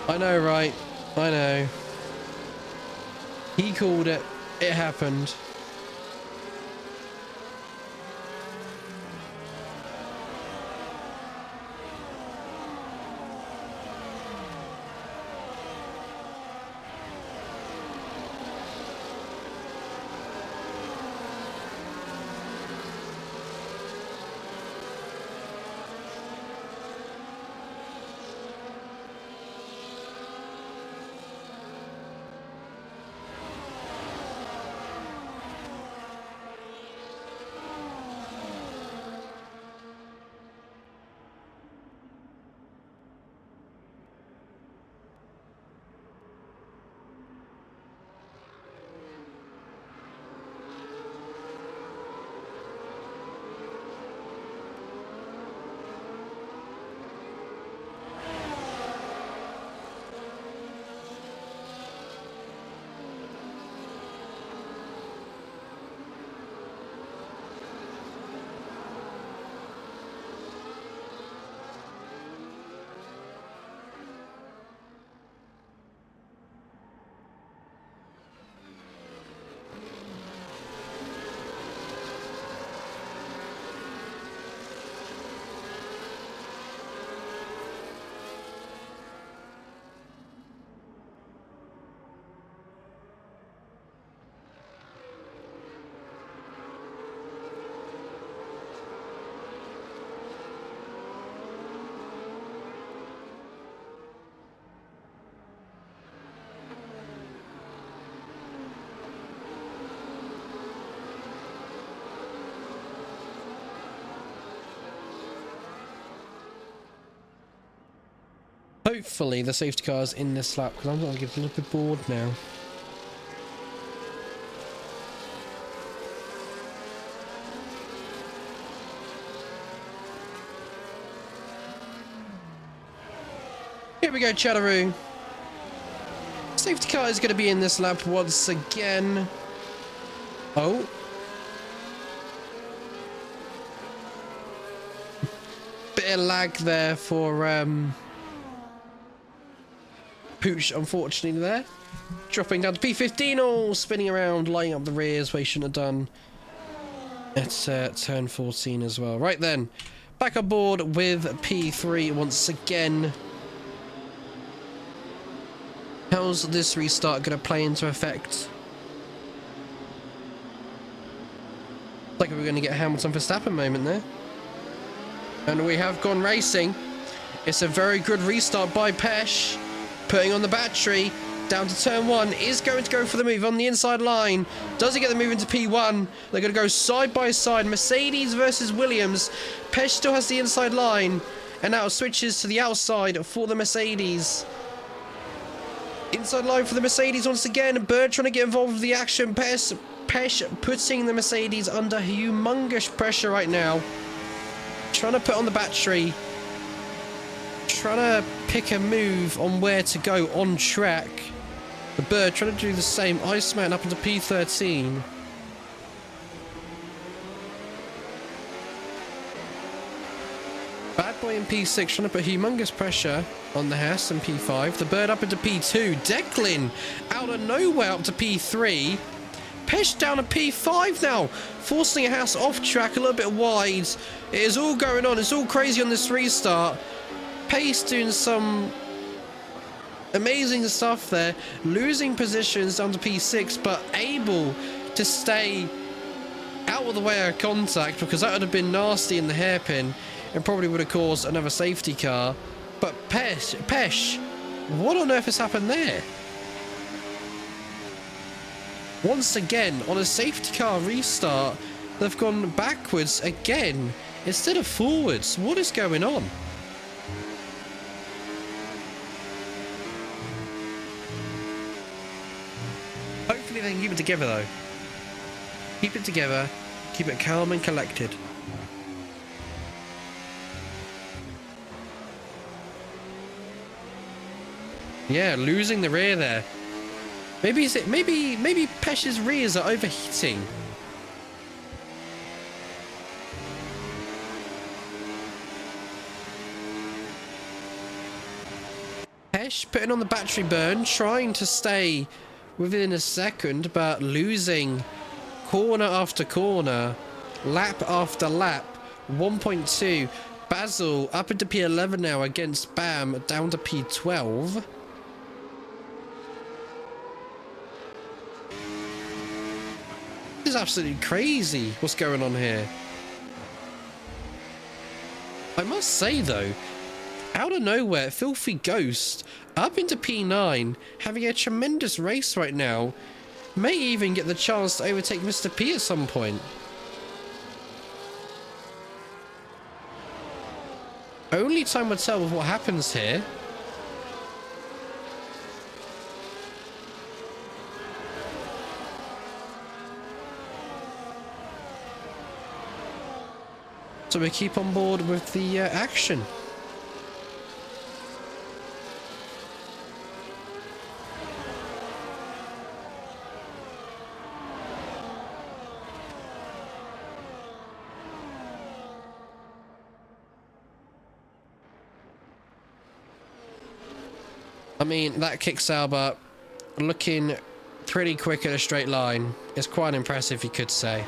I know, right? I know. He called it. It happened. Hopefully the safety car is in this lap, because I'm going to get a little bit bored now. Here we go, Chatteroo. Safety car is going to be in this lap once again. Oh. Bit of lag there for Pooch, unfortunately, there. Dropping down to P15, all spinning around, lighting up the rears where he shouldn't have done. It's turn 14 as well. Right then, back aboard with P3 once again. How's this restart going to play into effect? Like we're going to get a Hamilton Verstappen moment there. And we have gone racing. It's a very good restart by Pesh. Putting on the battery. Down to turn 1. Is going to go for the move on the inside line. Does he get the move into P1? They're going to go side by side. Mercedes versus Williams. Pesh still has the inside line. And now switches to the outside for the Mercedes. Inside line for the Mercedes once again. Bird trying to get involved with the action. Pesh putting the Mercedes under humongous pressure right now. Trying to put on the battery. Trying to pick a move on where to go on track. The Bird trying to do the same. Iceman up into P13. Bad Boy in P6 trying to put humongous pressure on the Haas in P5. The Bird up into P2. Declan out of nowhere up to P3. Pesh down to P5 now. Forcing a Haas off track a little bit wide. It is all going on. It's all crazy on this restart. Pace doing some amazing stuff there. Losing positions down to P6, but able to stay out of the way of contact, because that would have been nasty in the hairpin and probably would have caused another safety car. But Pesh, what on earth has happened there? Once again, on a safety car restart, they've gone backwards again instead of forwards. What is going on? Hopefully they can keep it together though. Keep it together. Keep it calm and collected. Yeah, losing the rear there. Maybe Pesh's rears are overheating. Pesh putting on the battery burn, trying to stay within a second, but losing corner after corner, lap after lap. 1.2. Basil up into P11 now against Bam, down to P12. This is absolutely crazy what's going on here. I must say though, out of nowhere, Filthy Ghost up into P9, having a tremendous race right now. May even get the chance to overtake Mr. P at some point. Only time will tell with what happens here. So we keep on board with the action. I mean, that kick Sauber looking pretty quick at a straight line. It's quite impressive, you could say.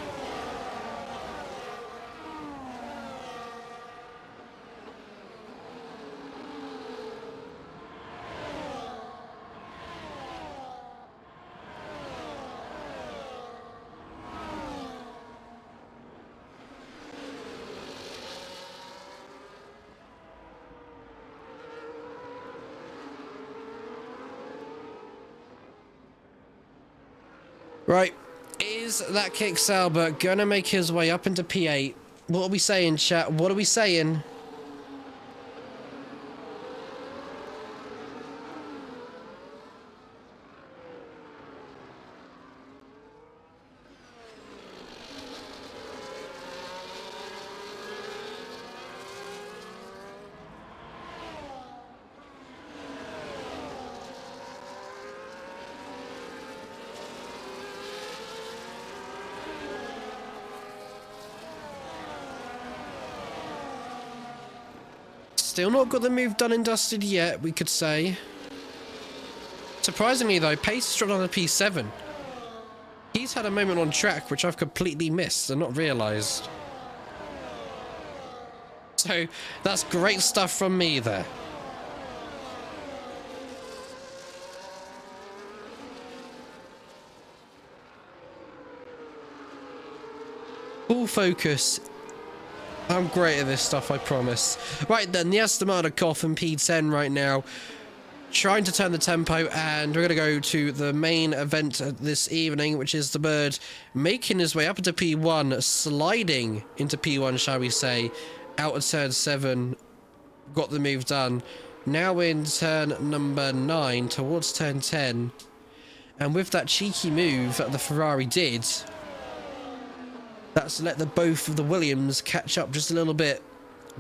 Right, is that kick Sauber gonna make his way up into P8? What are we saying, chat? What are we saying? Still not got the move done and dusted yet, we could say. Surprisingly though, Pace has dropped on the P7. He's had a moment on track which I've completely missed and not realised. So that's great stuff from me there. Full focus. I'm great at this stuff, I promise. Right then, the Aston Martin Coffin P10 right now. Trying to turn the tempo, and we're going to go to the main event this evening, which is the Bird making his way up into P1, sliding into P1, shall we say, out of turn 7, got the move done. Now in turn number 9, towards turn 10, and with that cheeky move that the Ferrari did, that's let the both of the Williams catch up just a little bit.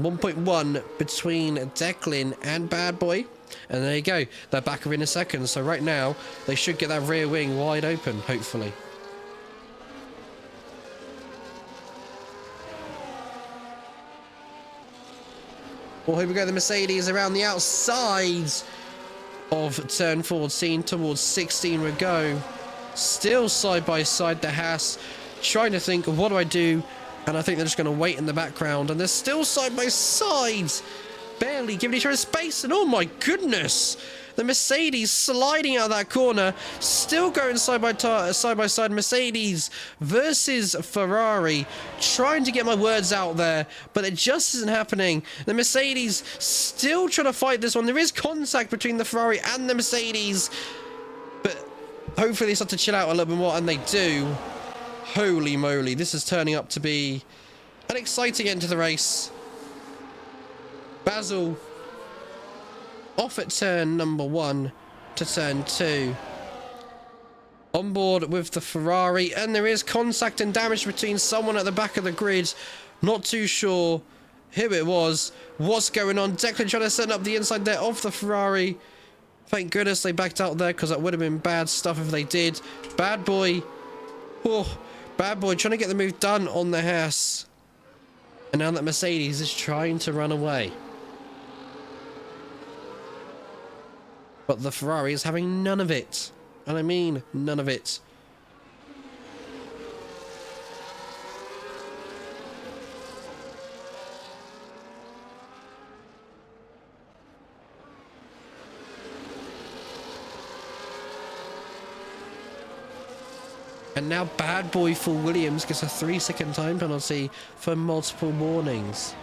1.1 between Declan and Bad Boy. And there you go. They're back in a second. So right now, they should get that rear wing wide open, hopefully. Well, here we go. The Mercedes around the outside of turn 14 towards 16 we go. Still side by side, the Haas. Trying to think, what do I do? And I think they're just going to wait in the background. And they're still side by side. Barely giving each other space. And oh my goodness. The Mercedes sliding out of that corner. Still going side by side. Mercedes versus Ferrari. Trying to get my words out there. But it just isn't happening. The Mercedes still trying to fight this one. There is contact between the Ferrari and the Mercedes. But hopefully they start to chill out a little bit more. And they do. Holy moly, this is turning up to be an exciting end to the race. Basil off at turn number 1 to turn 2. On board with the Ferrari, and there is contact and damage between someone at the back of the grid. Not too sure who it was. What's going on? Declan trying to set up the inside there of the Ferrari. Thank goodness they backed out there, because that would have been bad stuff if they did. Bad Boy. Oh. Bad Boy trying to get the move done on the Haas. And now that Mercedes is trying to run away. But the Ferrari is having none of it. And I mean none of it. And now Bad Boy for Williams gets a 3-second time penalty for multiple warnings.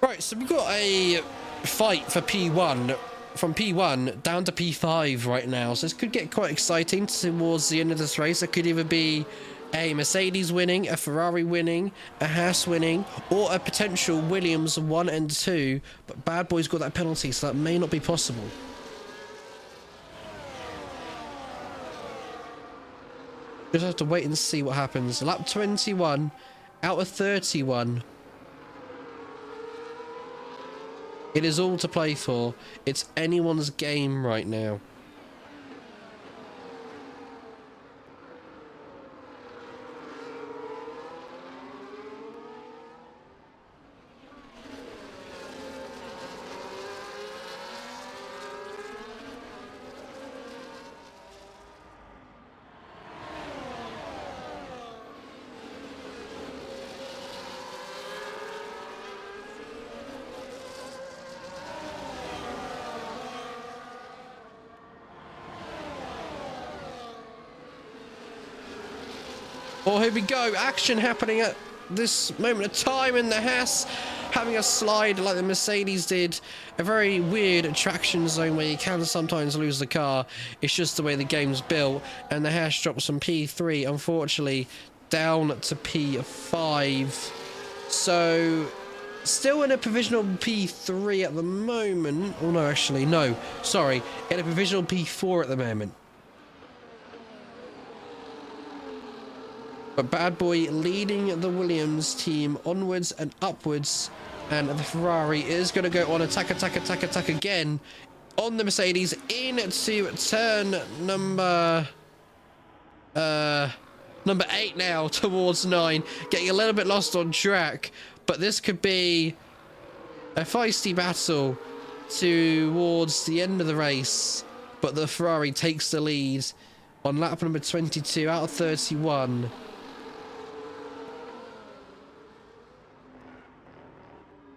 Right, so we've got a fight for P1, from P1 down to P5 right now. So this could get quite exciting towards the end of this race. It could either be a Mercedes winning, a Ferrari winning, a Haas winning, or a potential Williams 1 and 2. But Bad Boy's got that penalty, so that may not be possible. Just have to wait and see what happens. Lap 21 out of 31. It is all to play for. It's anyone's game right now. Oh, here we go. Action happening at this moment of time in the Haas, having a slide like the Mercedes did. A very weird traction zone where you can sometimes lose the car. It's just the way the game's built. And the Haas drops from P3, unfortunately, down to P5. So, still in a provisional P3 at the moment. Oh, no, actually, no. Sorry. In a provisional P4 at the moment. But Bad Boy leading the Williams team onwards and upwards. And the Ferrari is going to go on attack again on the Mercedes into turn number 8 now towards 9. Getting a little bit lost on track. But this could be a feisty battle towards the end of the race. But the Ferrari takes the lead on lap number 22 out of 31.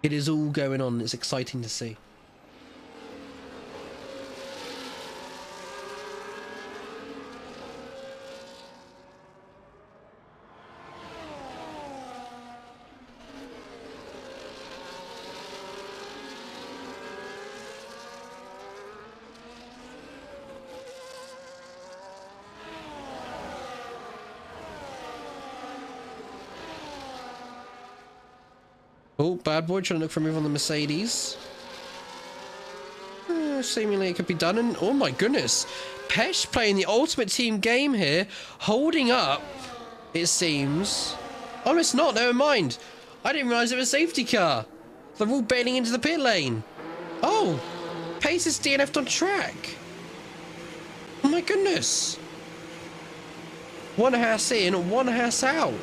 It is all going on. It's exciting to see. Oh, Bad Boy trying to look for a move on the Mercedes. Seemingly it could be done. And oh my goodness, Pesh playing the ultimate team game here, holding up, it seems. Oh, it's not. Never mind. I didn't realize it was a safety car. They're all bailing into the pit lane. Oh, Pace is DNF'd on track. Oh my goodness. One Haas in, one Haas out.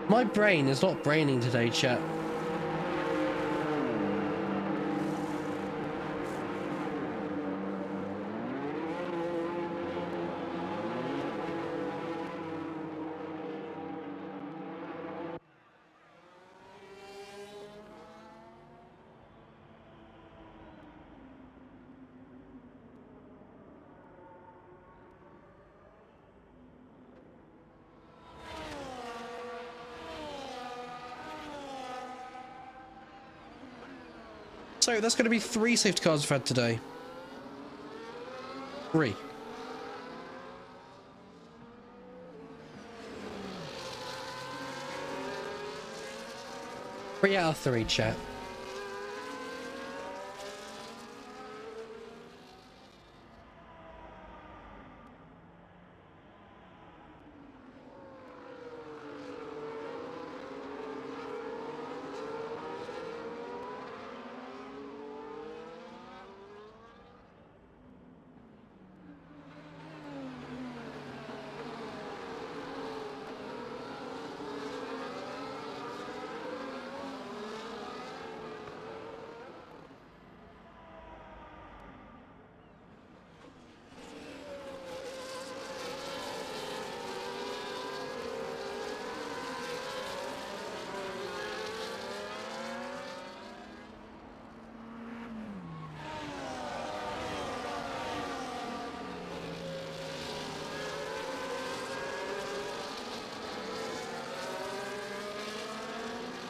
My brain is not braining today, chat. So that's going to be 3 safety cars we've had today. 3. Three out of 3, chat.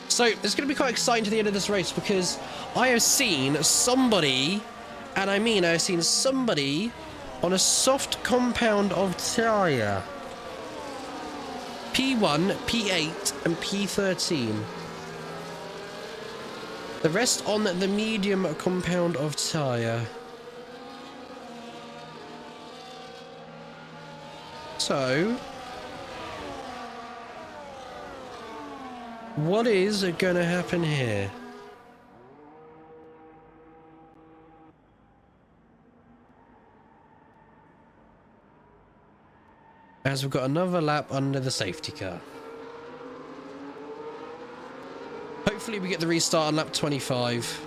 So it's going to be quite exciting to the end of this race because I have seen somebody, and I mean I've seen somebody on a soft compound of tyre. P1, P8 and P13. The rest on the medium compound of tyre. So what is going to happen here? As we've got another lap under the safety car. Hopefully we get the restart on lap 25.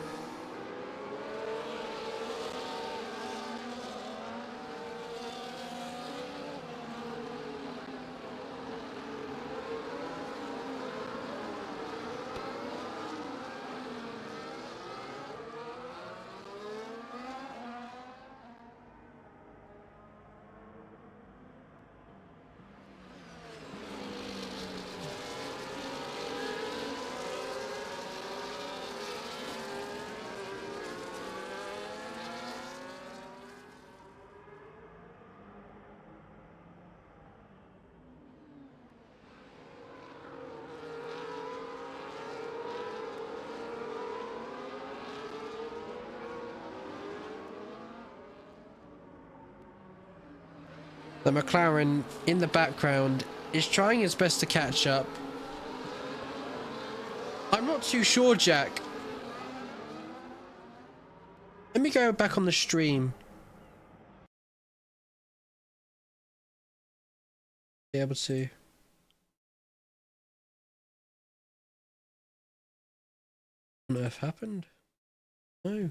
The McLaren in the background is trying his best to catch up. I'm not too sure, Jack. Let me go back on the stream. Be able to. What on earth happened? No.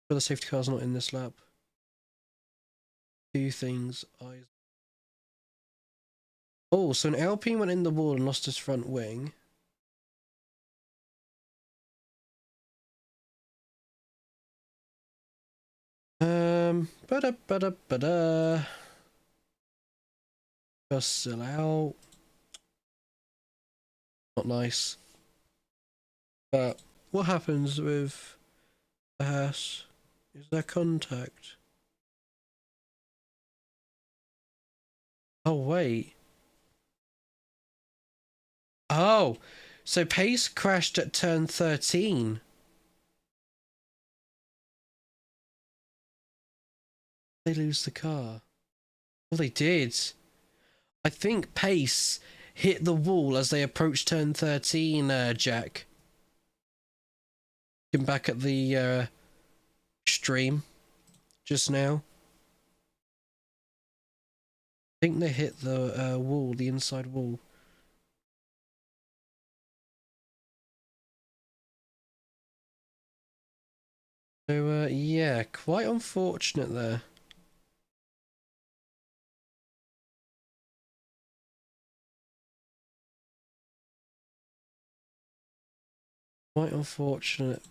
But the safety car's not in this lap. Two things. Oh, so an Alpine went in the wall and lost his front wing. Ba-da. Just still out. Not nice. But what happens with the Haas? Is there contact? Oh, wait. Oh, so Pace crashed at turn 13. They lose the car. Well, they did. I think Pace hit the wall as they approached turn 13, Jack. Looking back at the stream just now. I think they hit the wall, the inside wall. So, yeah, quite unfortunate there. Quite unfortunate.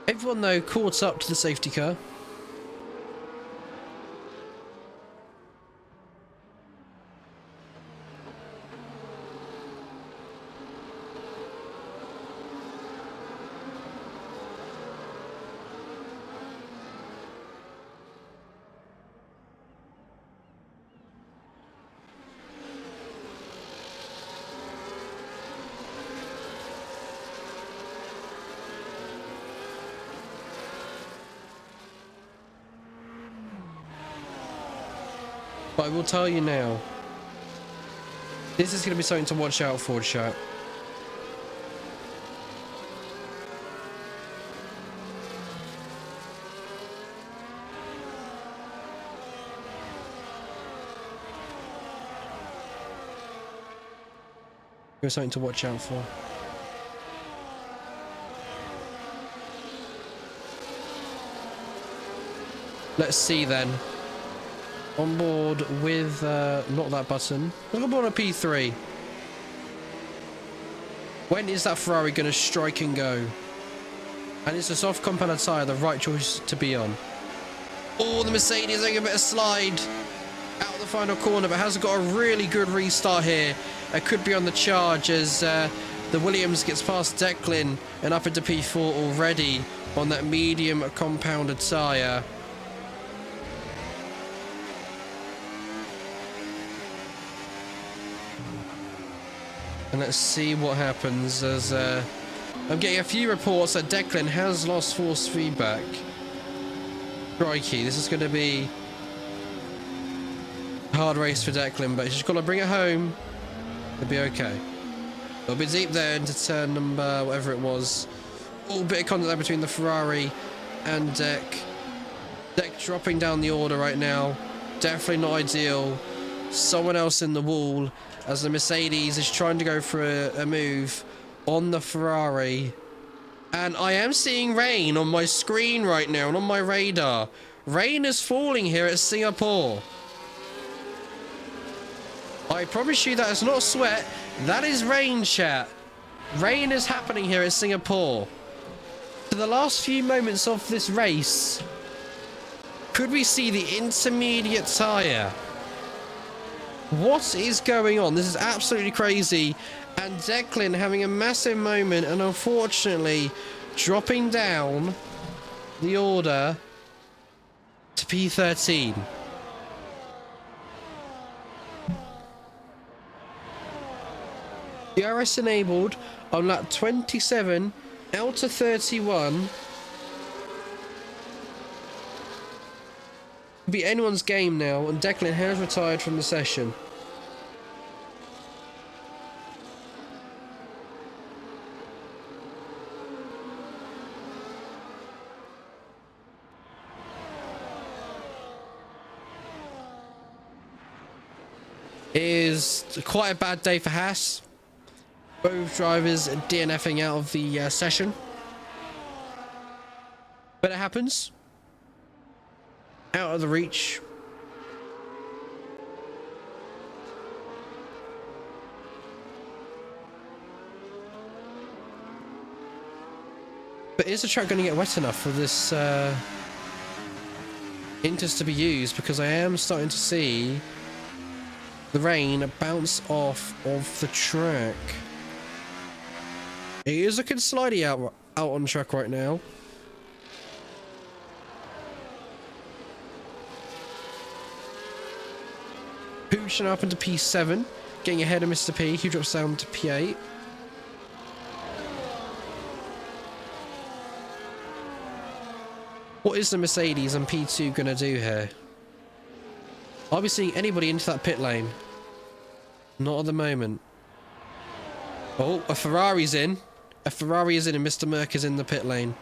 Everyone, though, caught up to the safety car. But I will tell you now, this is going to be something to watch out for, chat. Here's something to watch out for. Let's see then. On board with, not that button. Look on board a P3. When is that Ferrari going to strike and go? And is the soft compound tyre the right choice to be on? Oh, the Mercedes having a bit of slide out of the final corner, but has got a really good restart here. It could be on the charge as the Williams gets past Declan and up into P4 already on that medium compounded tyre. And let's see what happens as I'm getting a few reports that Declan has lost force feedback. Crikey, this is going to be a hard race for Declan, but he's just got to bring it home. It'll be okay. It'll be deep there into turn number, whatever it was. Oh, bit of contact there between the Ferrari and Deck. Deck dropping down the order right now. Definitely not ideal. Someone else in the wall as the Mercedes is trying to go for a move on the Ferrari. And I am seeing rain on my screen right now and on my radar. Rain is falling here at Singapore. I promise you that is not sweat. That is rain, chat. Rain is happening here at Singapore. For the last few moments of this race, could we see the intermediate tyre? What is going on? This is absolutely crazy. And Declan having a massive moment and unfortunately dropping down the order to P13. DRS enabled on lap 27 out of 31. Could be anyone's game now, and Declan has retired from the session. It is quite a bad day for Haas. Both drivers DNFing out of the session. But it happens. Out of the reach. But is the track going to get wet enough for this Inters to be used? Because I am starting to see the rain bounce off of the track. It is looking slidey out on track right now. Pushing up into P7, getting ahead of Mr. P, who drops down to P8. What is the Mercedes and P2 going to do here? Are we seeing anybody into that pit lane? Not at the moment. Oh, a Ferrari's in. A Ferrari is in and Mr. Merck is in the pit lane.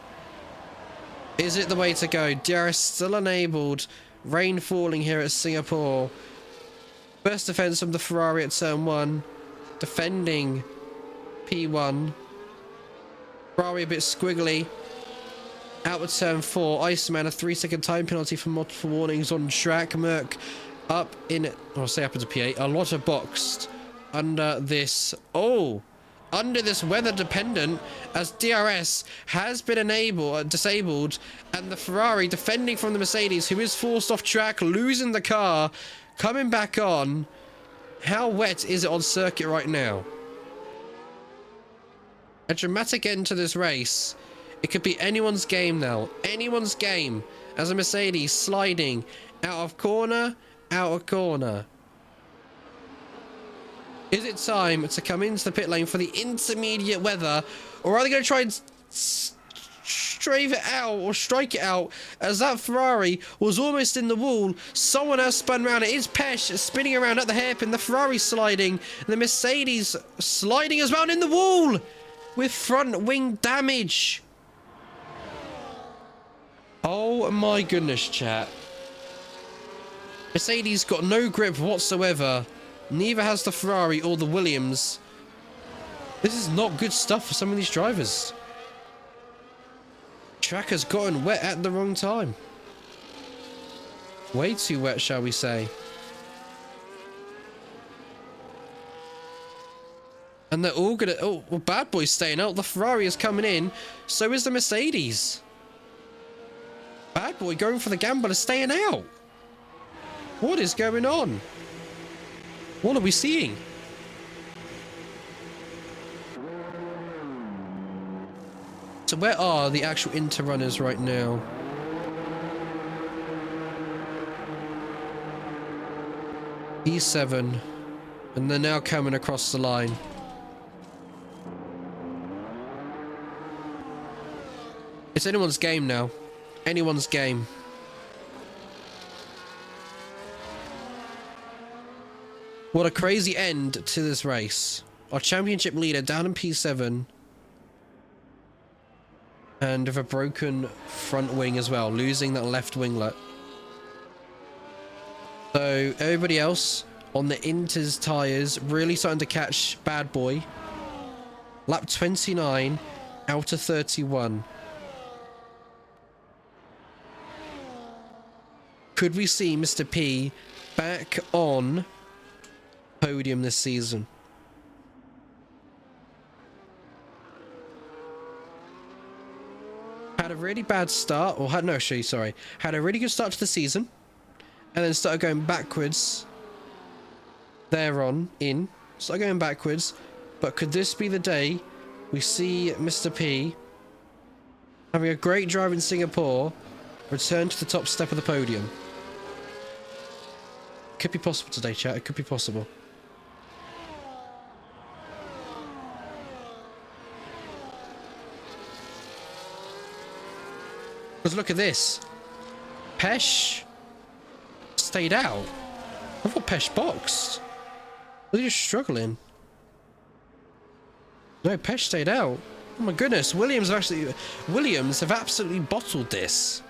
Is it the way to go? DRS still enabled. Rain falling here at Singapore. First defense from the Ferrari at turn 1. Defending P1. Ferrari a bit squiggly. Out of turn 4. Iceman a 3-second time penalty for multiple warnings on track. Merck up in, I'll say up into P8. A lot of boxed under this. Oh! Under this weather dependent, as DRS has been disabled, and the Ferrari defending from the Mercedes, who is forced off track, losing the car, coming back on. How wet is it on circuit right now? A dramatic end to this race. It could be anyone's game now. Anyone's game, as a Mercedes sliding out of corner, out of corner. Is it time to come into the pit lane for the intermediate weather, or are they going to try and strave it out or strike it out, as that Ferrari was almost in the wall? Someone else spun around. It is Pesh spinning around at the hairpin. The Ferrari sliding, the Mercedes sliding as well, and in the wall with front wing damage. Oh my goodness, chat. Mercedes got no grip whatsoever. Neither has the Ferrari or the Williams. This is not good stuff for some of these drivers. Track has gotten wet at the wrong time. Way too wet, shall we say. And they're all gonna... Oh, well, Bad Boy's staying out. The Ferrari is coming in. So is the Mercedes. Bad Boy going for the gamble is staying out. What is going on? What are we seeing? So where are the actual Inter runners right now? E7. And they're now coming across the line. It's anyone's game now. Anyone's game. What a crazy end to this race. Our championship leader down in P7. And with a broken front wing as well. Losing that left winglet. So everybody else on the Inter's tyres really starting to catch Bad Boy. Lap 29 out of 31. Could we see Mr. P back on podium this season? Had a really bad start, or had no, actually, sorry, had a really good start to the season, and then started going backwards. Thereon in, started going backwards. But could this be the day we see Mr. P having a great drive in Singapore, return to the top step of the podium? Could be possible today, chat. It could be possible. Because look at this. Pesh stayed out. I thought Pesh boxed. Was he just struggling? No, Pesh stayed out. Oh my goodness, Williams have absolutely bottled this.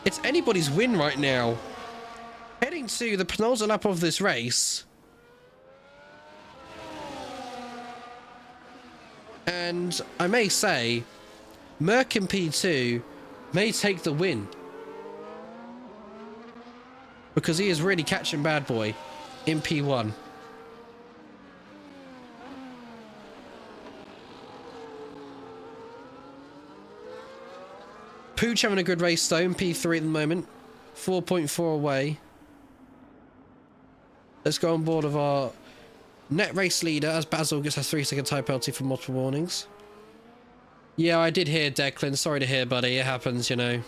It's anybody's win right now. Heading to the penultimate lap of this race. And I may say, Merc in P2 may take the win. Because he is really catching Bad Boy in P1. Pooch having a good race though in P3 at the moment. 4.4 away. Let's go on board of our net race leader as Basil gets a 3-second tyre penalty for multiple warnings. Yeah, I did hear Declan. Sorry to hear, buddy. It happens, you know.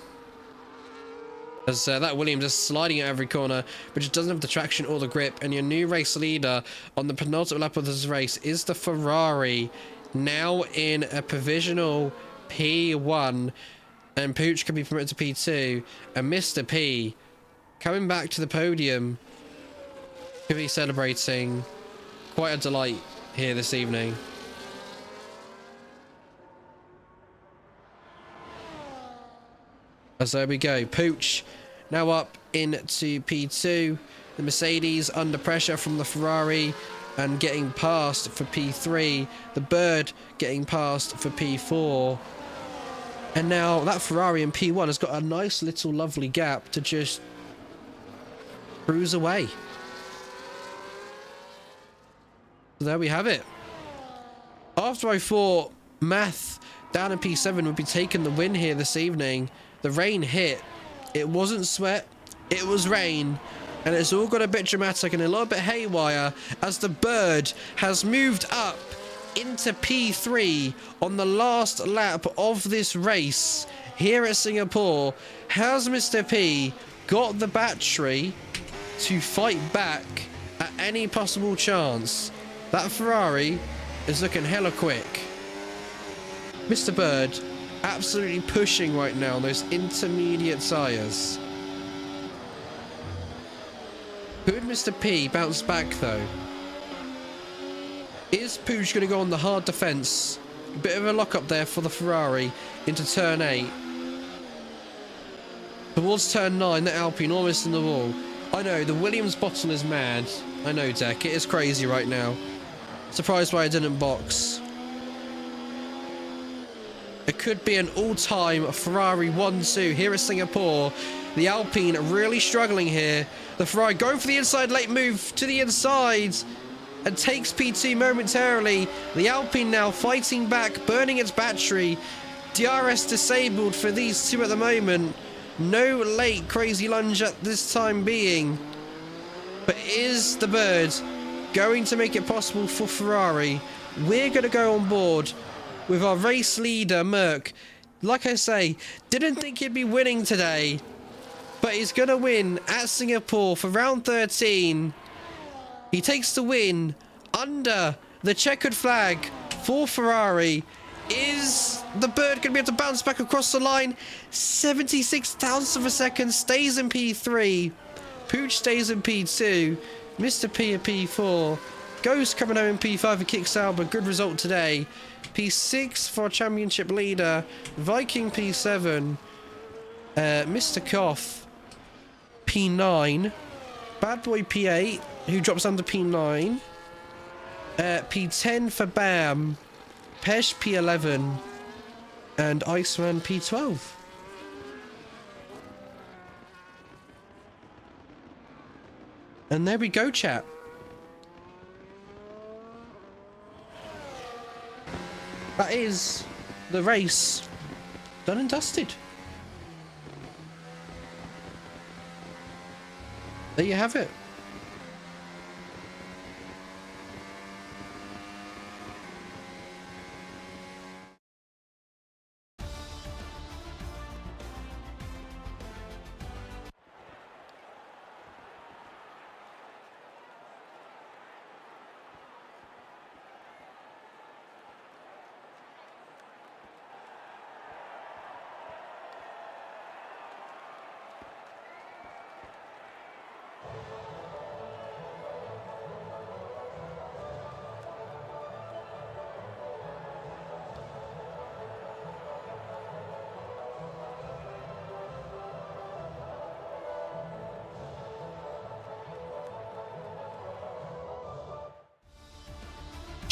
As that Williams is sliding at every corner, but just doesn't have the traction or the grip. And your new race leader on the penultimate lap of this race is the Ferrari, now in a provisional P1. And Pooch can be promoted to P2. And Mr. P coming back to the podium. Could be celebrating. Quite a delight here this evening. As there we go. Pooch now up into P2. The Mercedes under pressure from the Ferrari and getting past for P3. The Bird getting past for P4. And now that Ferrari in P1 has got a nice little lovely gap to just cruise away. So there we have it. After I thought Math down in P7 would be taking the win here this evening, the rain hit. It wasn't sweat, it was rain. And it's all got a bit dramatic and a little bit haywire as the Bird has moved up into P3 on the last lap of this race here at Singapore. Has Mr. P got the battery to fight back at any possible chance? That Ferrari is looking hella quick. Mr. Bird absolutely pushing right now on those intermediate tyres. Could Mr. P bounce back though? Is Pooch going to go on the hard defence? A bit of a lock-up there for the Ferrari into turn 8. Towards turn 9, the Alpine almost in the wall. I know, the Williams bottle is mad. I know, Deck. It is crazy right now. Surprised why I didn't box. It could be an all-time Ferrari 1-2 here at Singapore. The Alpine really struggling here. The Ferrari going for the inside, late move to the inside. And takes P2 momentarily. The Alpine now fighting back, burning its battery. DRS disabled for these two at the moment. No late crazy lunge at this time being. But is the Bird going to make it possible for Ferrari? We're going to go on board with our race leader, Merc. Like I say, didn't think he'd be winning today. But he's going to win at Singapore for round 13. He takes the win under the checkered flag for Ferrari. Is the Bird going to be able to bounce back across the line? 76 thousandths of a second, stays in P3. Pooch stays in P2. Mr. P at P4. Ghost coming home in P5 and kicks out, but good result today. P6 for championship leader. Viking P7. Mr. Koff P9. Bad Boy P8, who drops under P9. P10 for Bam. Pesh P11. And Iceman P12. And there we go, chat. That is the race done and dusted. There you have it.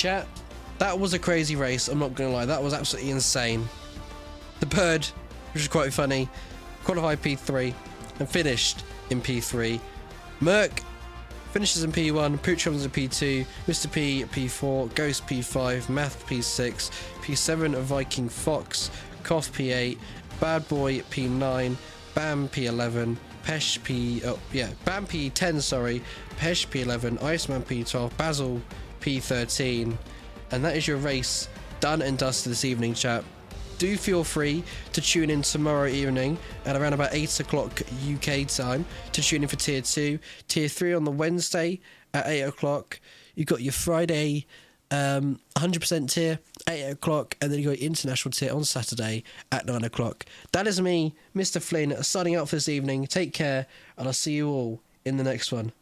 Chat, that was a crazy race. I'm not going to lie. That was absolutely insane. The bird, which is quite funny, qualified P3 and finished in P3. Merc finishes in P1, Pooch comes in P2, Mr. P P4, Ghost P5, Math P6, P7 Viking Fox, Koth P8, Bad Boy P9, Bam P11, Bam P10, sorry, Pesh P11, Iceman P12, Basil P13, and that is your race done and dusted this evening, chat. Do feel free to tune in tomorrow evening at around about 8 o'clock UK time to tune in for Tier 2. Tier 3 on the Wednesday at 8 o'clock. You've got your Friday 100% tier, 8 o'clock, and then you got your international tier on Saturday at 9 o'clock. That is me, Mr. Flynn, signing out for this evening. Take care, and I'll see you all in the next one.